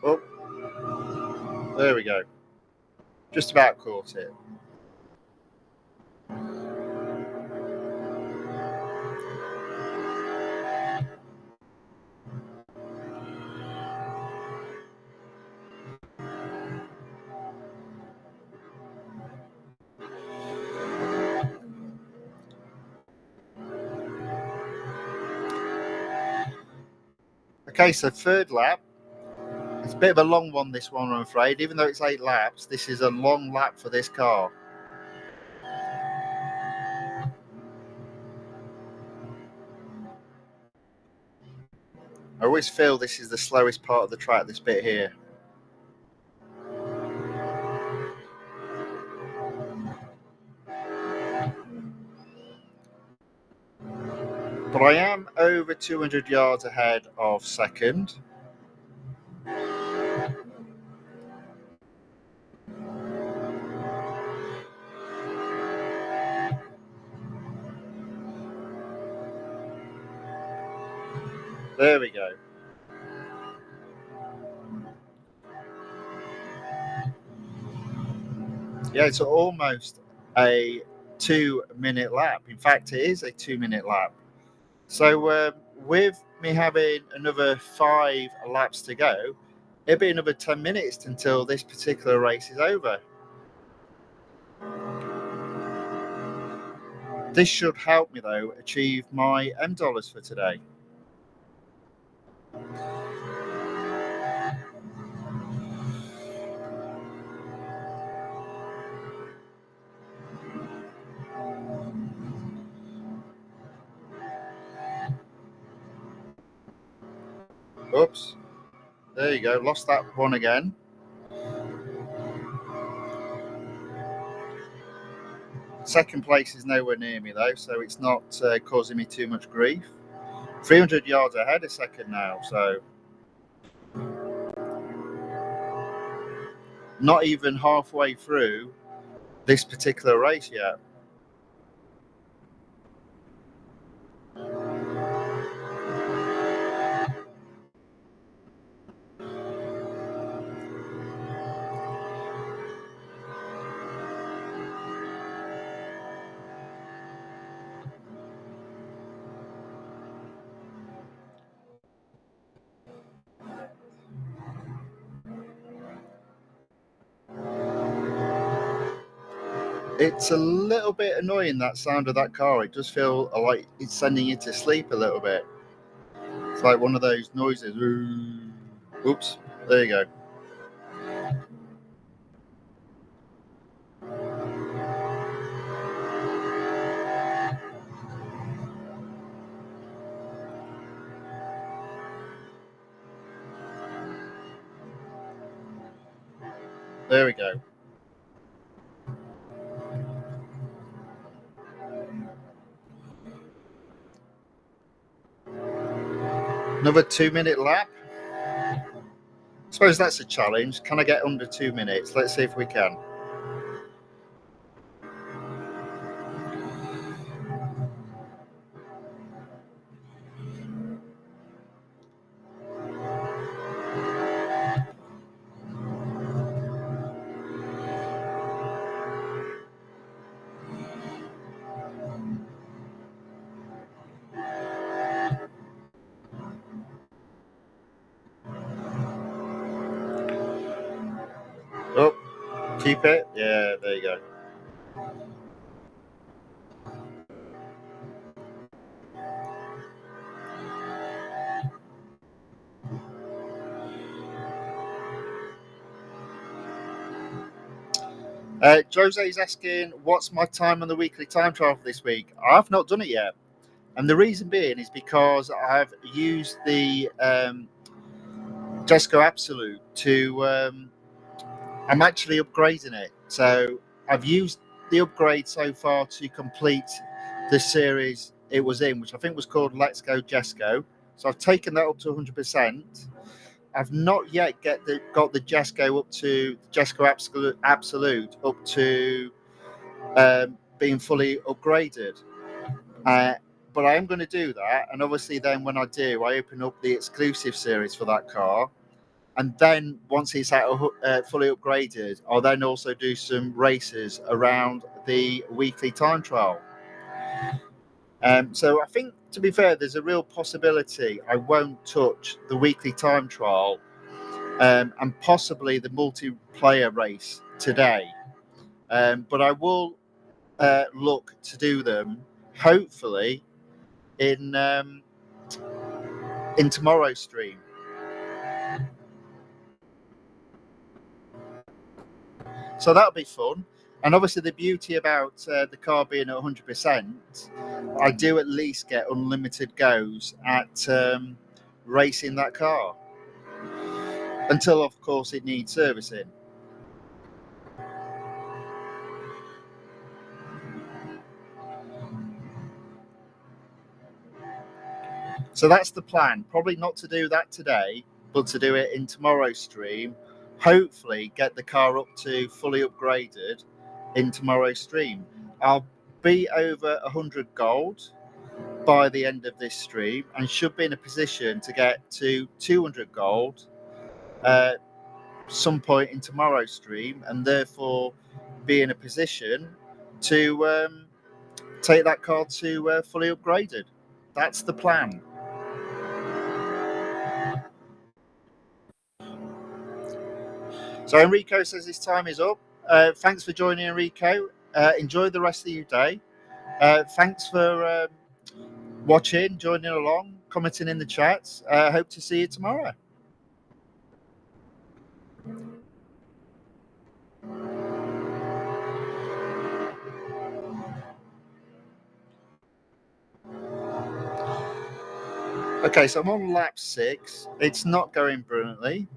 Oh, There we go. Just about caught it. Okay, so third lap. It's a bit of a long one, this one, I'm afraid. Even though it's 8 laps, this is a long lap for this car. I always feel this is the slowest part of the track, this bit here. But I am over 200 yards ahead of second. There we go. Yeah, it's almost a 2-minute lap. In fact, it is a 2-minute lap. So with me having another 5 laps to go, it'll be another 10 minutes until this particular race is over. This should help me, though, achieve my M dollars for today. Oops. There you go. Lost that one again. Second place is nowhere near me, though, so it's not causing me too much grief. 300 yards ahead of second now, so not even halfway through this particular race yet. It's a little bit annoying, that sound of that car. It does feel like it's sending you to sleep a little bit. It's like one of those noises. Oops, there you go. There we go. Another 2-minute lap. I suppose that's a challenge. Can I get under 2 minutes? Let's see if we can. Oh, keep it. Yeah, there you go. Jose's asking, what's my time on the weekly time trial for this week? I've not done it yet. And the reason being is because I've used the JESKO Absolute to... I'm actually upgrading it. So I've used the upgrade so far to complete the series it was in, which I think was called Let's Go JESKO. So I've taken that up to 100%. I've not yet got the JESKO up to JESKO Absolute up to being fully upgraded. But I am going to do that, and obviously then when I do, I open up the exclusive series for that car, And then once it's fully upgraded, I'll then also do some races around the weekly time trial. So I think, to be fair, there's a real possibility I won't touch the weekly time trial and possibly the multiplayer race today. But I will look to do them, hopefully, in tomorrow's stream. So that'll be fun. And obviously, the beauty about the car being at 100%, I do at least get unlimited goes at racing that car. Until, of course, it needs servicing. So that's the plan. Probably not to do that today, but to do it in tomorrow's stream. Hopefully, get the car up to fully upgraded in tomorrow's stream. I'll be over 100 gold by the end of this stream and should be in a position to get to 200 gold some point in tomorrow's stream, and therefore be in a position to take that car to fully upgraded. That's the plan. So Enrico says his time is up. Thanks for joining, Enrico. Enjoy the rest of your day. Thanks for watching, joining along, commenting in the chats. Hope to see you tomorrow. Okay, so I'm on lap 6. It's not going brilliantly,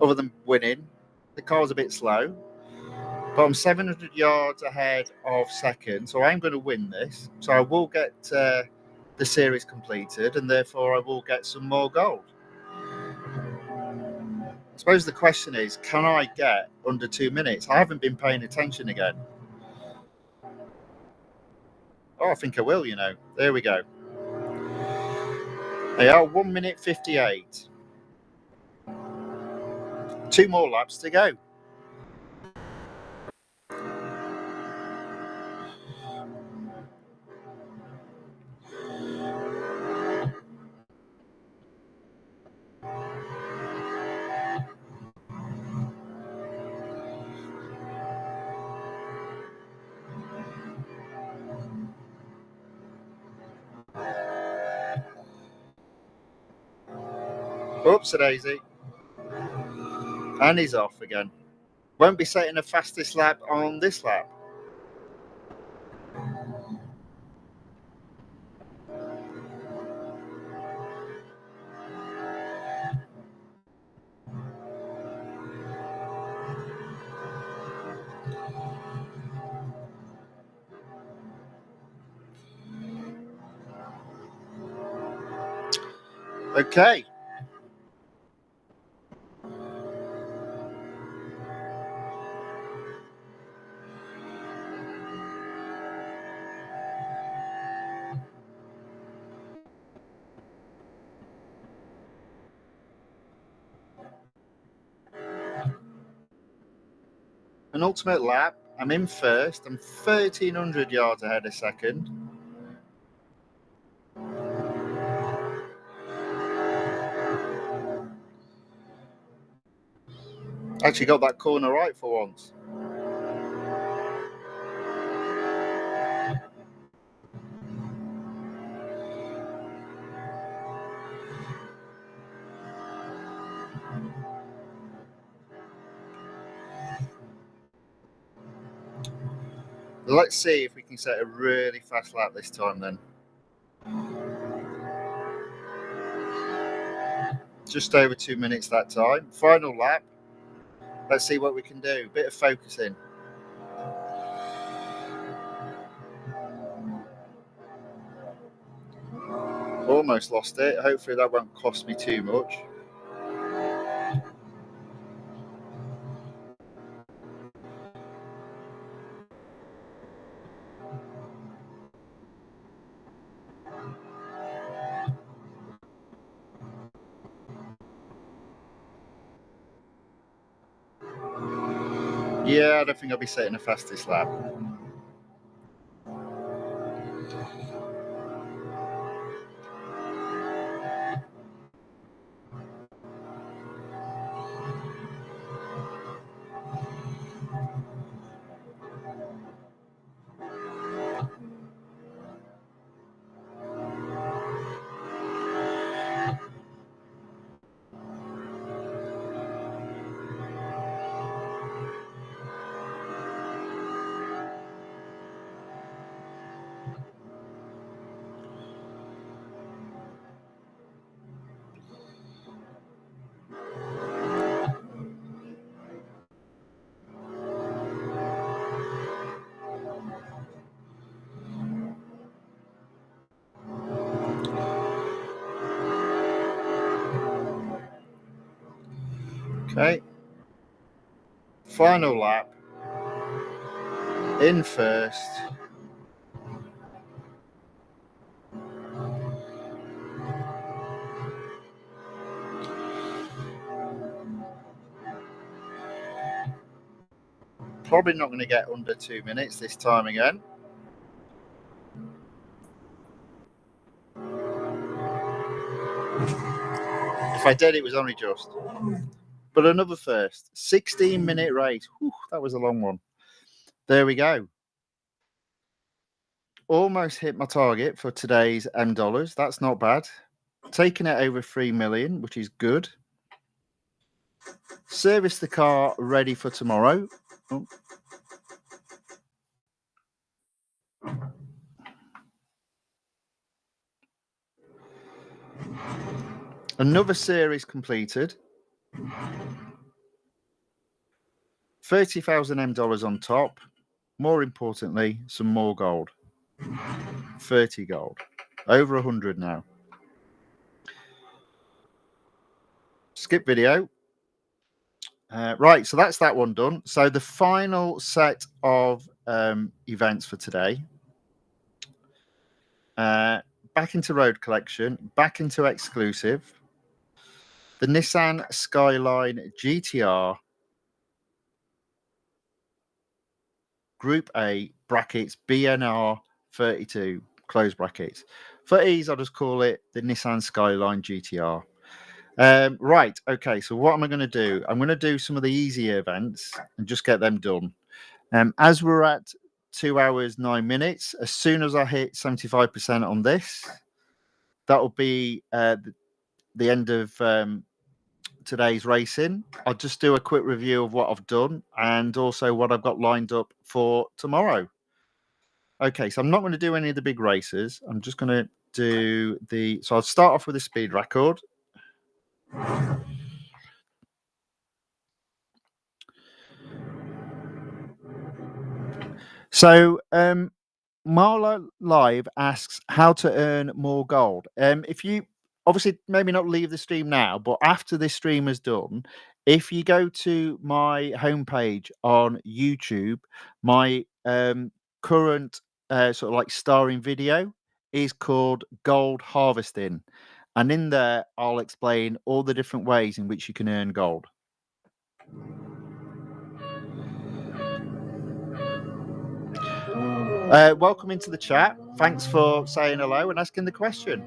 other than winning. The car's a bit slow, but I'm 700 yards ahead of second, so I'm going to win this. So I will get the series completed, and therefore I will get some more gold. I suppose the question is, can I get under 2 minutes? I haven't been paying attention again. Oh, I think I will, you know. There we go. They are 1 minute 58. 2 more laps to go. Oops, a daisy. And he's off again. Won't be setting the fastest lap on this lap. Okay. An ultimate lap. I'm in first. I'm 1,300 yards ahead of second. Actually got that corner right for once. Let's see if we can set a really fast lap this time then. Just over 2 minutes that time. Final lap. Let's see what we can do. Bit of focusing. Almost lost it. Hopefully that won't cost me too much. Yeah, I don't think I'll be setting the fastest lap. Okay. Final lap. In first. Probably not going to get under 2 minutes this time again. If I did, it was only just. But another first. 16-minute race. Whew, that was a long one. There we go. Almost hit my target for today's M dollars. That's not bad. Taking it over 3 million, which is good. Service the car ready for tomorrow. Oh. Another series completed. 30,000 M dollars on top. More importantly, some more gold. 30 gold. Over 100 now. Skip video. Right, so that's that one done. So the final set of events for today. Back into road collection. Back into exclusive. The Nissan SKYLINE GTR. Group A, brackets, BNR 32, close brackets. For ease, I'll just call it the Nissan SKYLINE GTR. Right, okay, so what am I going to do? I'm going to do some of the easier events and just get them done. As we're at 2 hours, 9 minutes, as soon as I hit 75% on this, that'll be the end of today's racing. I'll just do a quick review of what I've done and also what I've got lined up for tomorrow. Okay, so I'm not going to do any of the big races. I'm just going to do the... So I'll start off with a speed record. So Marla Live asks how to earn more gold. If you... Obviously, maybe not leave the stream now, but after this stream is done, if you go to my homepage on YouTube, my current sort of like starring video is called Gold Harvesting. And in there, I'll explain all the different ways in which you can earn gold. Welcome into the chat. Thanks for saying hello and asking the question.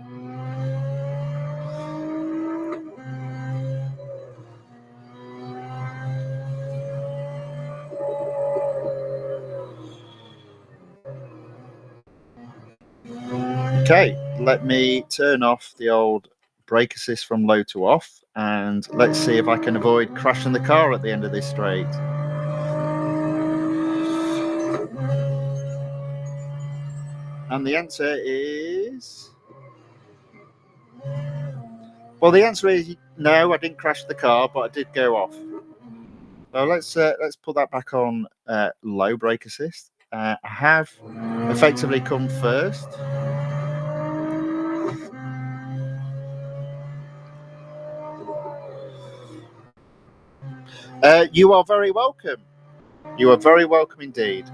Okay, let me turn off the old brake assist from low to off, and let's see if I can avoid crashing the car at the end of this straight. And the answer is... Well, the answer is no, I didn't crash the car, but I did go off. So let's put that back on low brake assist. I have effectively come first. You are very welcome. You are very welcome indeed.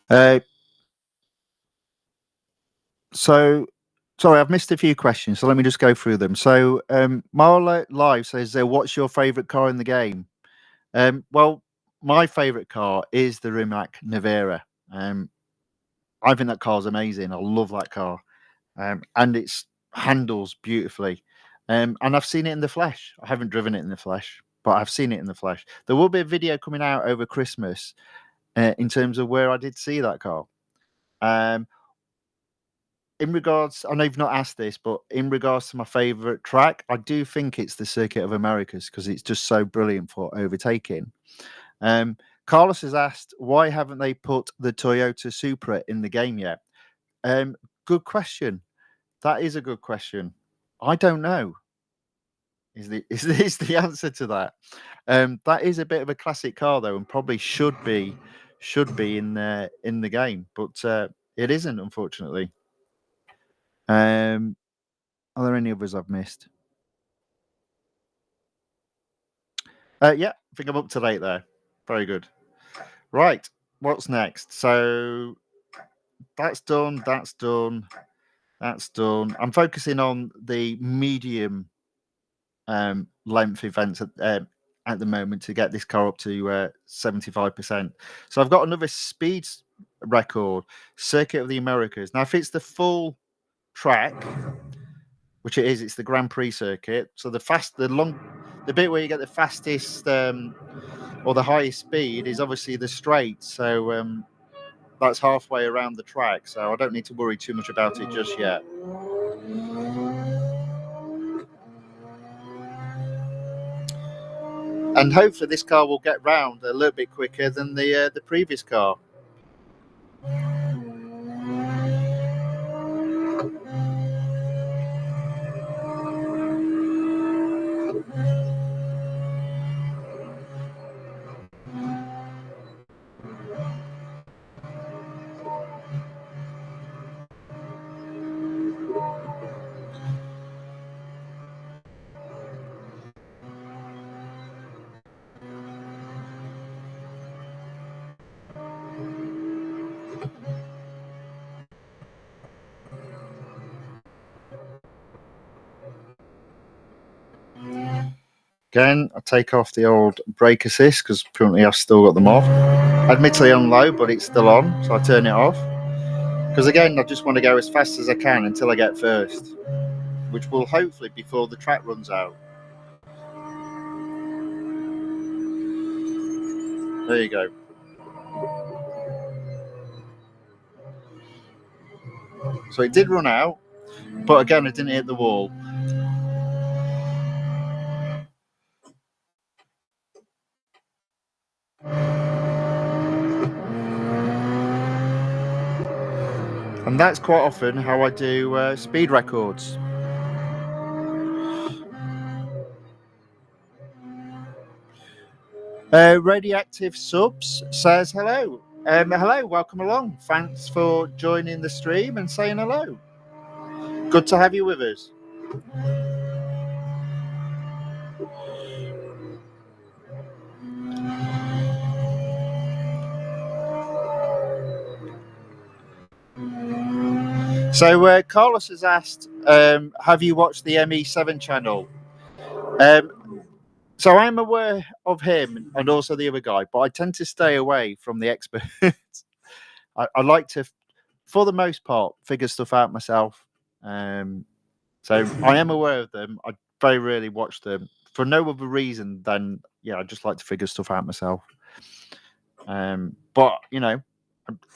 Uh, so, sorry, I've missed a few questions, so let me just go through them. So, Marla Live says, "What's your favourite car in the game?" Well, my favourite car is the Rimac Nevera. I think that car's amazing. I love that car, and it's handles beautifully. And I've seen it in the flesh. I haven't driven it in the flesh, but I've seen it in the flesh. There will be a video coming out over Christmas in terms of where I did see that car. Um, in regards, I know you've not asked this, but in regards to my favourite track, I do think it's the Circuit of Americas because it's just so brilliant for overtaking. Um, Carlos has asked, why haven't they put the Toyota Supra in the game yet? Um, Good question. That is a good question. I don't know. Is the answer to that? That is a bit of a classic car though, and probably should be in the game, but it isn't, unfortunately. Are there any others I've missed? Yeah, I think I'm up to date there. Very good. Right, what's next? So that's done. That's done. That's done. I'm focusing on the medium length events at the moment to get this car up to 75%. So I've got another speed record, Circuit of the Americas. Now, if it's the full track, which it is, it's the Grand Prix circuit. So the bit where you get the fastest or the highest speed is obviously the straight. So that's halfway around the track. So I don't need to worry too much about it just yet. And hopefully this car will get round a little bit quicker than the previous car. Again, I take off the old brake assist because currently I've still got them off. Admittedly on low, but it's still on, so I turn it off. Because again, I just want to go as fast as I can until I get first, which will hopefully before the track runs out. There you go. So it did run out, but again, it didn't hit the wall. And that's quite often how I do speed records. Radioactive Subs says hello. Hello, welcome along. Thanks for joining the stream and saying hello. Good to have you with us. So Carlos has asked, have you watched the ME7 channel? So I'm aware of him and also the other guy, but I tend to stay away from the experts. I like to, for the most part, figure stuff out myself. So I am aware of them. I very rarely watch them for no other reason than, I just like to figure stuff out myself. But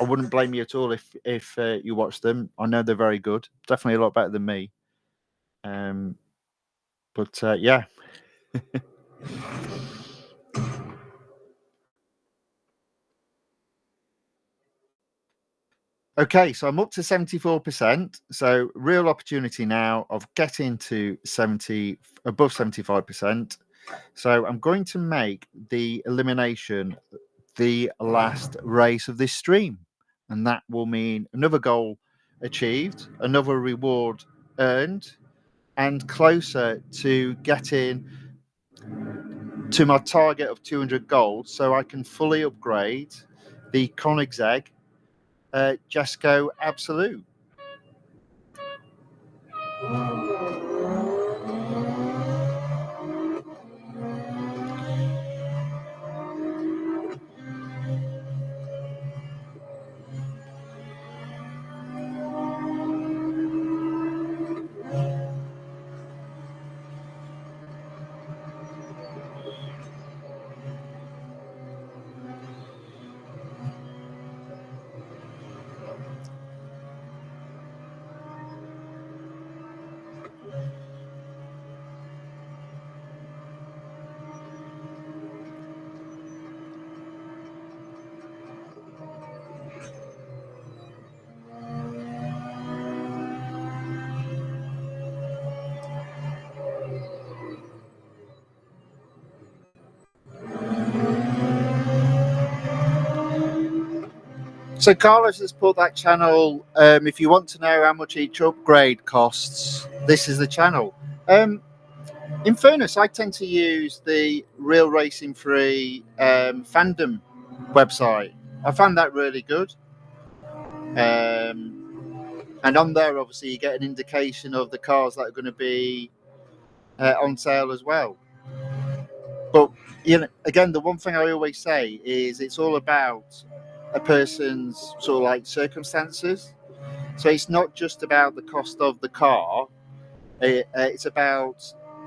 I wouldn't blame you at all if you watch them. I know they're very good. Definitely a lot better than me. But yeah. Okay, so I'm up to 74%. So real opportunity now of getting to above 75%. So I'm going to make the elimination the last race of this stream. And that will mean another goal achieved, another reward earned, and closer to getting to my target of 200 gold, so I can fully upgrade the Koenigsegg JESKO Absolute. So Carlos has put that channel. If you want to know how much each upgrade costs, this is the channel. In fairness, I tend to use the Real Racing Free fandom website. I found that really good. And on there, obviously, you get an indication of the cars that are going to be on sale as well. But again, the one thing I always say is it's all about a person's sort of like circumstances. So it's not just about the cost of the car. It's about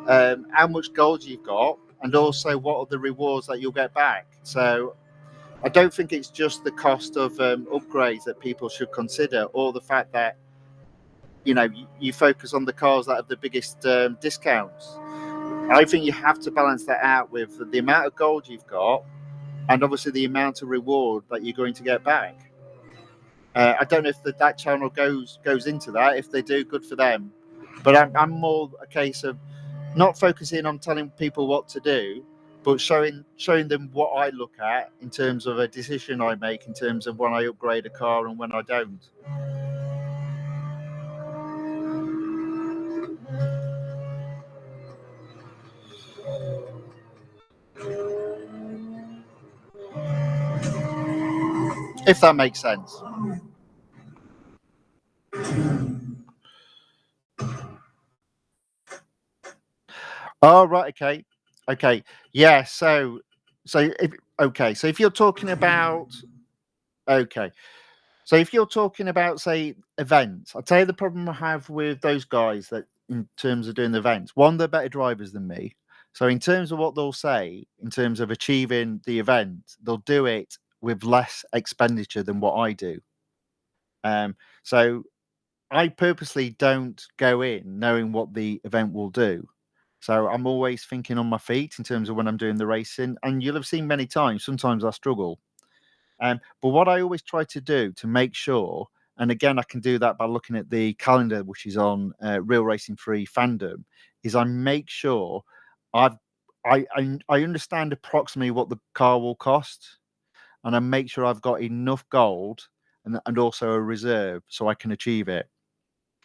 how much gold you've got, and also what are the rewards that you'll get back. So I don't think it's just the cost of upgrades that people should consider, or the fact that you focus on the cars that have the biggest discounts. I think you have to balance that out with the amount of gold you've got, and obviously the amount of reward that you're going to get back. I don't know if that channel goes into that. If they do, good for them. But I'm more a case of not focusing on telling people what to do, but showing them what I look at in terms of a decision I make in terms of when I upgrade a car and when I don't. If that makes sense. Oh, right. Okay. Yeah. So if you're talking about, okay. So if you're talking about, say, events, I'll tell you the problem I have with those guys that in terms of doing the events. One, they're better drivers than me. So in terms of what they'll say, in terms of achieving the event, they'll do it with less expenditure than what I do. So I purposely don't go in knowing what the event will do. So I'm always thinking on my feet in terms of when I'm doing the racing. And you'll have seen many times, sometimes I struggle. But what I always try to do to make sure, and again, I can do that by looking at the calendar, which is on Real Racing Free fandom, is I make sure I understand approximately what the car will cost, and I make sure I've got enough gold and also a reserve so I can achieve it.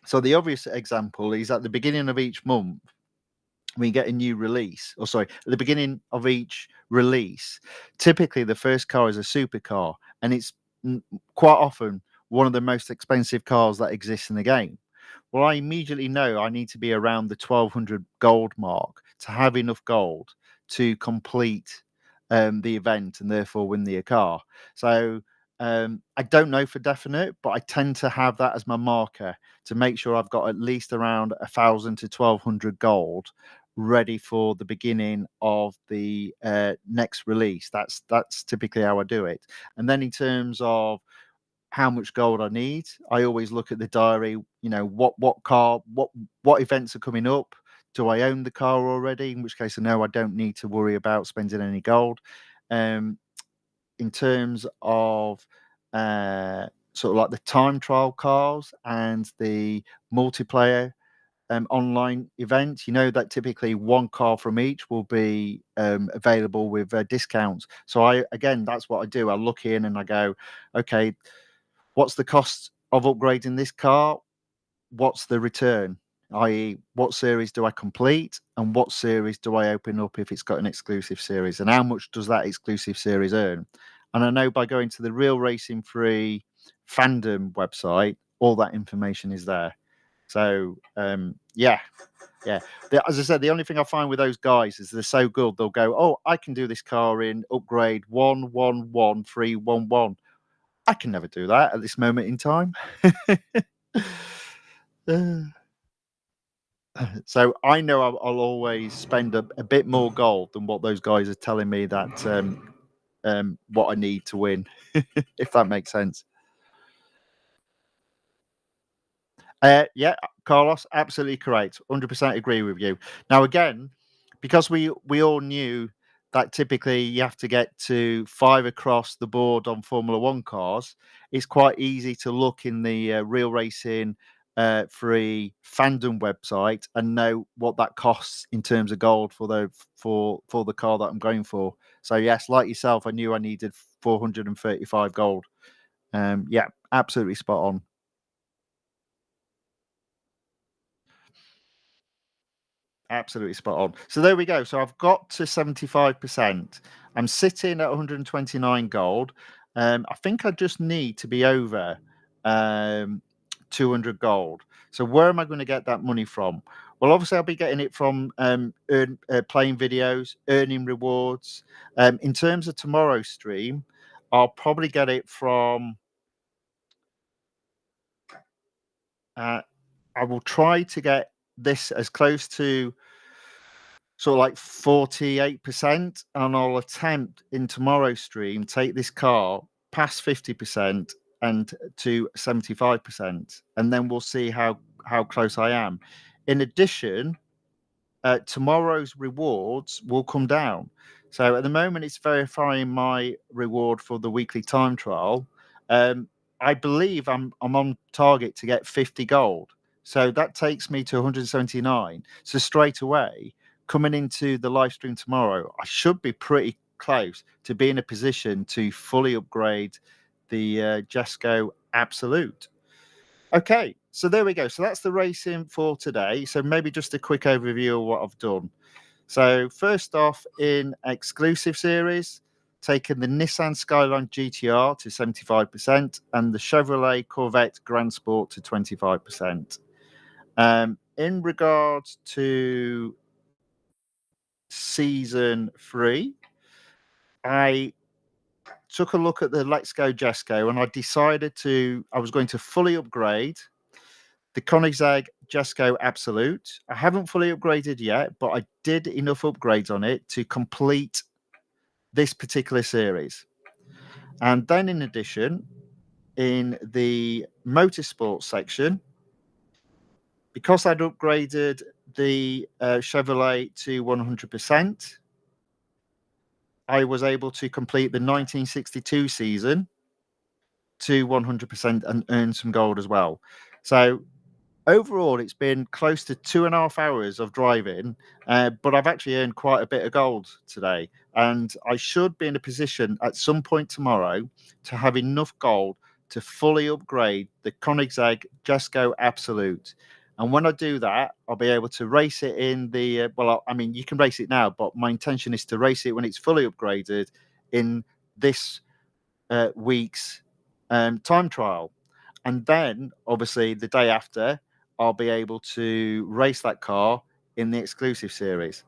So the obvious example is at the beginning of each month, we get a new release, or sorry, at the beginning of each release, typically the first car is a supercar, and it's quite often one of the most expensive cars that exists in the game. Well, I immediately know I need to be around the 1200 gold mark to have enough gold to complete the event and therefore win the car. So I don't know for definite, but I tend to have that as my marker to make sure I've got at least around 1000 to 1200 gold ready for the beginning of the next release. That's typically how I do it. And then in terms of how much gold I need, I always look at the diary. What car, what events are coming up. Do I own the car already? In which case, I know I don't need to worry about spending any gold. In terms of sort of like the time trial cars and the multiplayer online events, that typically one car from each will be available with discounts. So that's what I do. I look in and I go, okay, what's the cost of upgrading this car? What's the return? i.e., what series do I complete and what series do I open up if it's got an exclusive series, and how much does that exclusive series earn? And I know by going to the Real Racing Free fandom website, all that information is there. So, yeah. As I said, the only thing I find with those guys is they're so good. They'll go, "Oh, I can do this car in upgrade 111311." I can never do that at this moment in time. So I know I'll always spend a bit more gold than what those guys are telling me that what I need to win, if that makes sense. Yeah, Carlos, absolutely correct. 100% agree with you. Now, again, because we all knew that typically you have to get to 5 across the board on Formula One cars, it's quite easy to look in the Real Racing Free fandom website and know what that costs in terms of gold for the car that I'm going for. So yes, like yourself, I knew I needed 435 gold. Yeah, absolutely spot on. Absolutely spot on. So there we go. So I've got to 75%. I'm sitting at 129 gold. I think I just need to be over 200 gold. So where am I going to get that money from? Well, obviously, I'll be getting it from playing videos, earning rewards. In terms of tomorrow's stream, I'll probably get it from. I will try to get this as close to sort of like 48%, and I'll attempt in tomorrow's stream take this car past 50% and to 75%, and then we'll see how close I am. In addition, tomorrow's rewards will come down. So at the moment, it's verifying my reward for the weekly time trial. I believe I'm on target to get 50 gold. So that takes me to 179. So straight away, coming into the live stream tomorrow, I should be pretty close to be in a position to fully upgrade the JESKO Absolute. Okay, so there we go. So that's the racing for today. So maybe just a quick overview of what I've done. So first off, in exclusive series, taken the Nissan Skyline GTR to 75% and the Chevrolet Corvette Grand Sport to 25%. In regards to season 3, I took a look at the Let's Go JESKO and I was going to fully upgrade the Koenigsegg JESKO Absolute. I haven't fully upgraded yet, but I did enough upgrades on it to complete this particular series. And then in addition, in the motorsports section, because I'd upgraded the Chevrolet to 100%, I was able to complete the 1962 season to 100% and earn some gold as well. So overall, it's been close to 2.5 hours of driving, but I've actually earned quite a bit of gold today. And I should be in a position at some point tomorrow to have enough gold to fully upgrade the Koenigsegg JESKO Absolute. And when I do that, I'll be able to race it in the, I mean, you can race it now, but my intention is to race it when it's fully upgraded in this week's time trial. And then, obviously, the day after, I'll be able to race that car in the exclusive series.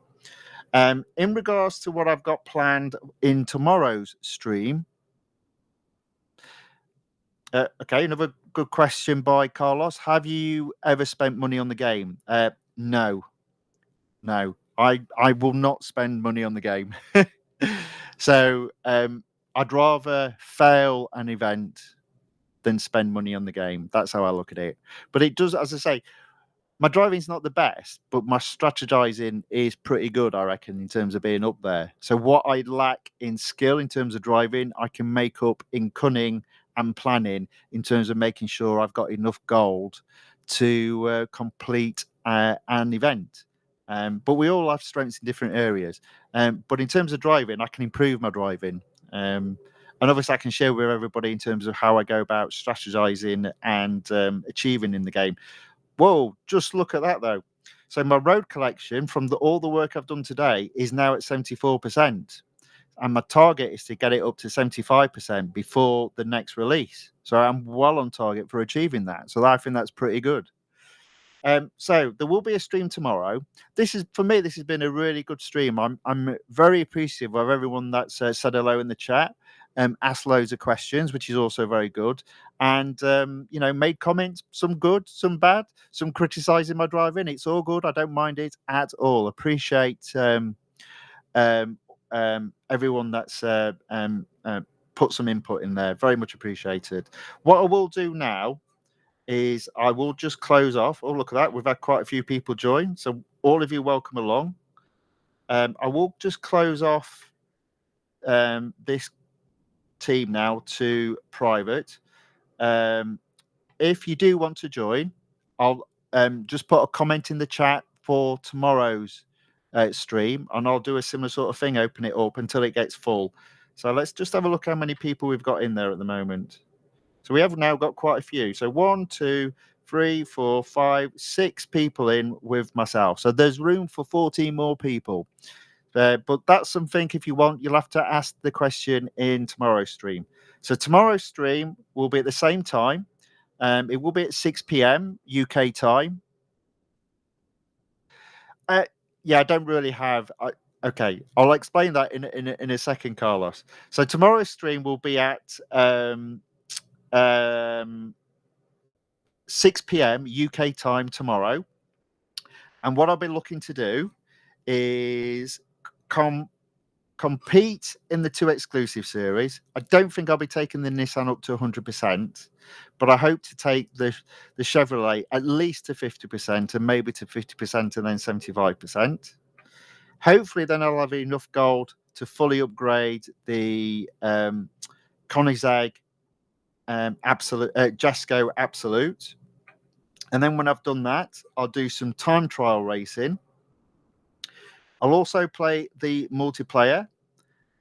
In regards to what I've got planned in tomorrow's stream, okay, another good question by Carlos. Have you ever spent money on the game? No, I will not spend money on the game. So I'd rather fail an event than spend money on the game. That's how I look at it. But it does, as I say, my driving's not the best, but my strategizing is pretty good, I reckon, in terms of being up there. So what I lack in skill in terms of driving, I can make up in cunning and planning in terms of making sure I've got enough gold to complete an event. But we all have strengths in different areas. But in terms of driving, I can improve my driving. And obviously, I can share with everybody in terms of how I go about strategizing and achieving in the game. Whoa, just look at that though. So my road collection from all the work I've done today is now at 74%. And my target is to get it up to 75% before the next release. So I'm well on target for achieving that. So I think that's pretty good. So there will be a stream tomorrow. This is, for me, this has been a really good stream. I'm very appreciative of everyone that's said hello in the chat, asked loads of questions, which is also very good, and made comments, some good, some bad, some criticizing my driving. It's all good. I don't mind it at all. Appreciate everyone that's put some input in there. Very much apprecited. What I will do now is I will just close off. Oh, look at that. We've had quite a few people join. So all of you, welcome along. I will just close off this team now to private. If you do want to join, I'll just put a comment in the chat for tomorrow's stream, and I'll do a similar sort of thing, open it up until it gets full. So let's just have a look how many people we've got in there at the moment. So we have now got quite a few. So 1, 2, 3, 4, 5, 6 people in with myself. So there's room for 14 more people. But that's something, if you want, you'll have to ask the question in tomorrow's stream. So tomorrow's stream will be at the same time. It will be at 6 p.m. UK time. Yeah, I don't really have. Okay, I'll explain that in a second, Carlos. So tomorrow's stream will be at 6 p.m. UK time tomorrow. And what I'll be looking to do is compete in the 2 exclusive series. I don't think I'll be taking the Nissan up to 100%, but I hope to take the Chevrolet at least to 50% and maybe to 50% and then 75%. Hopefully then I'll have enough gold to fully upgrade the Koenigsegg Absolute JESKO Absolute. And then when I've done that, I'll do some time trial racing. I'll also play the multiplayer.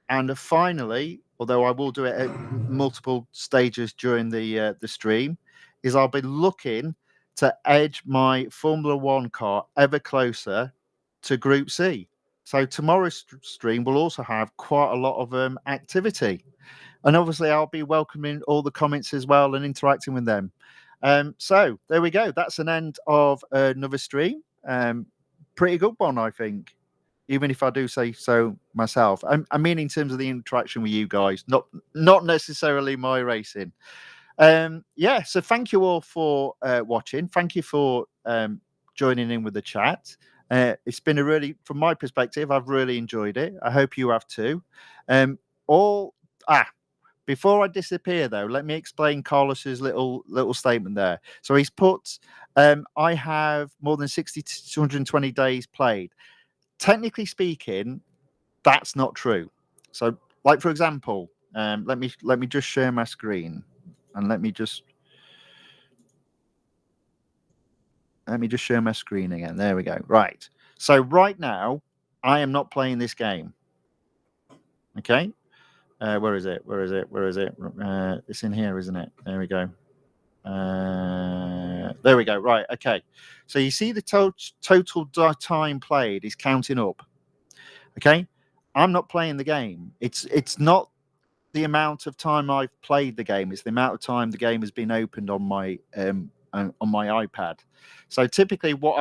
And finally, although I will do it at multiple stages during the stream, is I'll be looking to edge my Formula One car ever closer to Group C. So tomorrow's stream will also have quite a lot of activity. And obviously, I'll be welcoming all the comments as well and interacting with them. So there we go. That's an end of another stream. Pretty good one, I think. Even if I do say so myself. I mean, in terms of the interaction with you guys, not necessarily my racing. Yeah, so thank you all for watching. Thank you for joining in with the chat. It's been from my perspective, I've really enjoyed it. I hope you have too. Before I disappear, though, let me explain Carlos's little statement there. So he's put, I have more than 60 to 220 days played. Technically speaking, that's not true. So, like for example, let me just share my screen, and let me just share my screen again. There we go. Right. So right now, I am not playing this game. Okay. Where is it? It's in here, isn't it? There we go. There we go. Right. Okay. So you see the total time played is counting up. Okay. I'm not playing the game. It's not the amount of time I've played the game. It's the amount of time the game has been opened on my iPad. So typically, what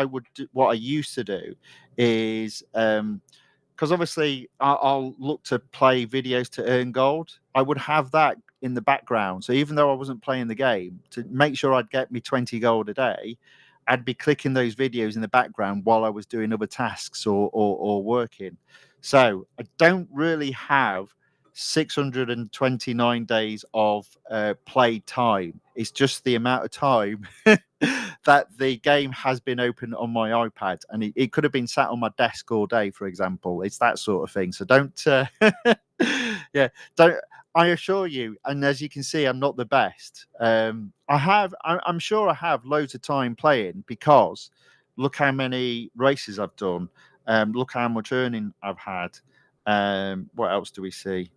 I used to do is because obviously I'll look to play videos to earn gold. I would have that in the background. So even though I wasn't playing the game, to make sure I'd get me 20 gold a day, I'd be clicking those videos in the background while I was doing other tasks or working. So I don't really have 629 days of play time. It's just the amount of time that the game has been open on my iPad, and it could have been sat on my desk all day, for example. It's that sort of thing. So don't I assure you, and as you can see, I'm not the best. I'm sure I have loads of time playing, because look how many races I've done. Look how much earning I've had. What else do we see?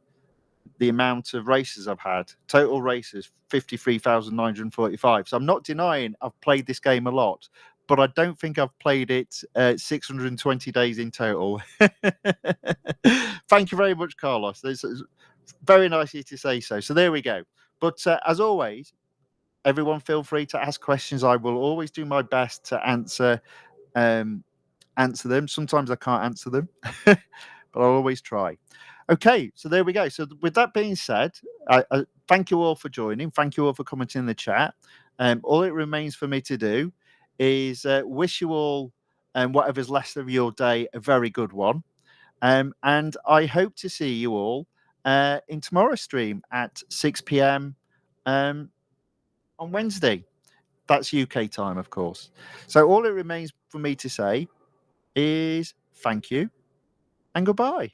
the amount of races I've had. Total races, 53,945. So I'm not denying I've played this game a lot, but I don't think I've played it 620 days in total. Thank you very much, Carlos. It's very nice of you to say so. So there we go. But as always, everyone feel free to ask questions. I will always do my best to answer them. Sometimes I can't answer them, but I'll always try. Okay, so there we go. So with that being said, I thank you all for joining. Thank you all for commenting in the chat. All it remains for me to do is wish you all, whatever's left of your day, a very good one. And I hope to see you all in tomorrow's stream at 6 p.m. On Wednesday. That's UK time, of course. So all it remains for me to say is thank you and goodbye.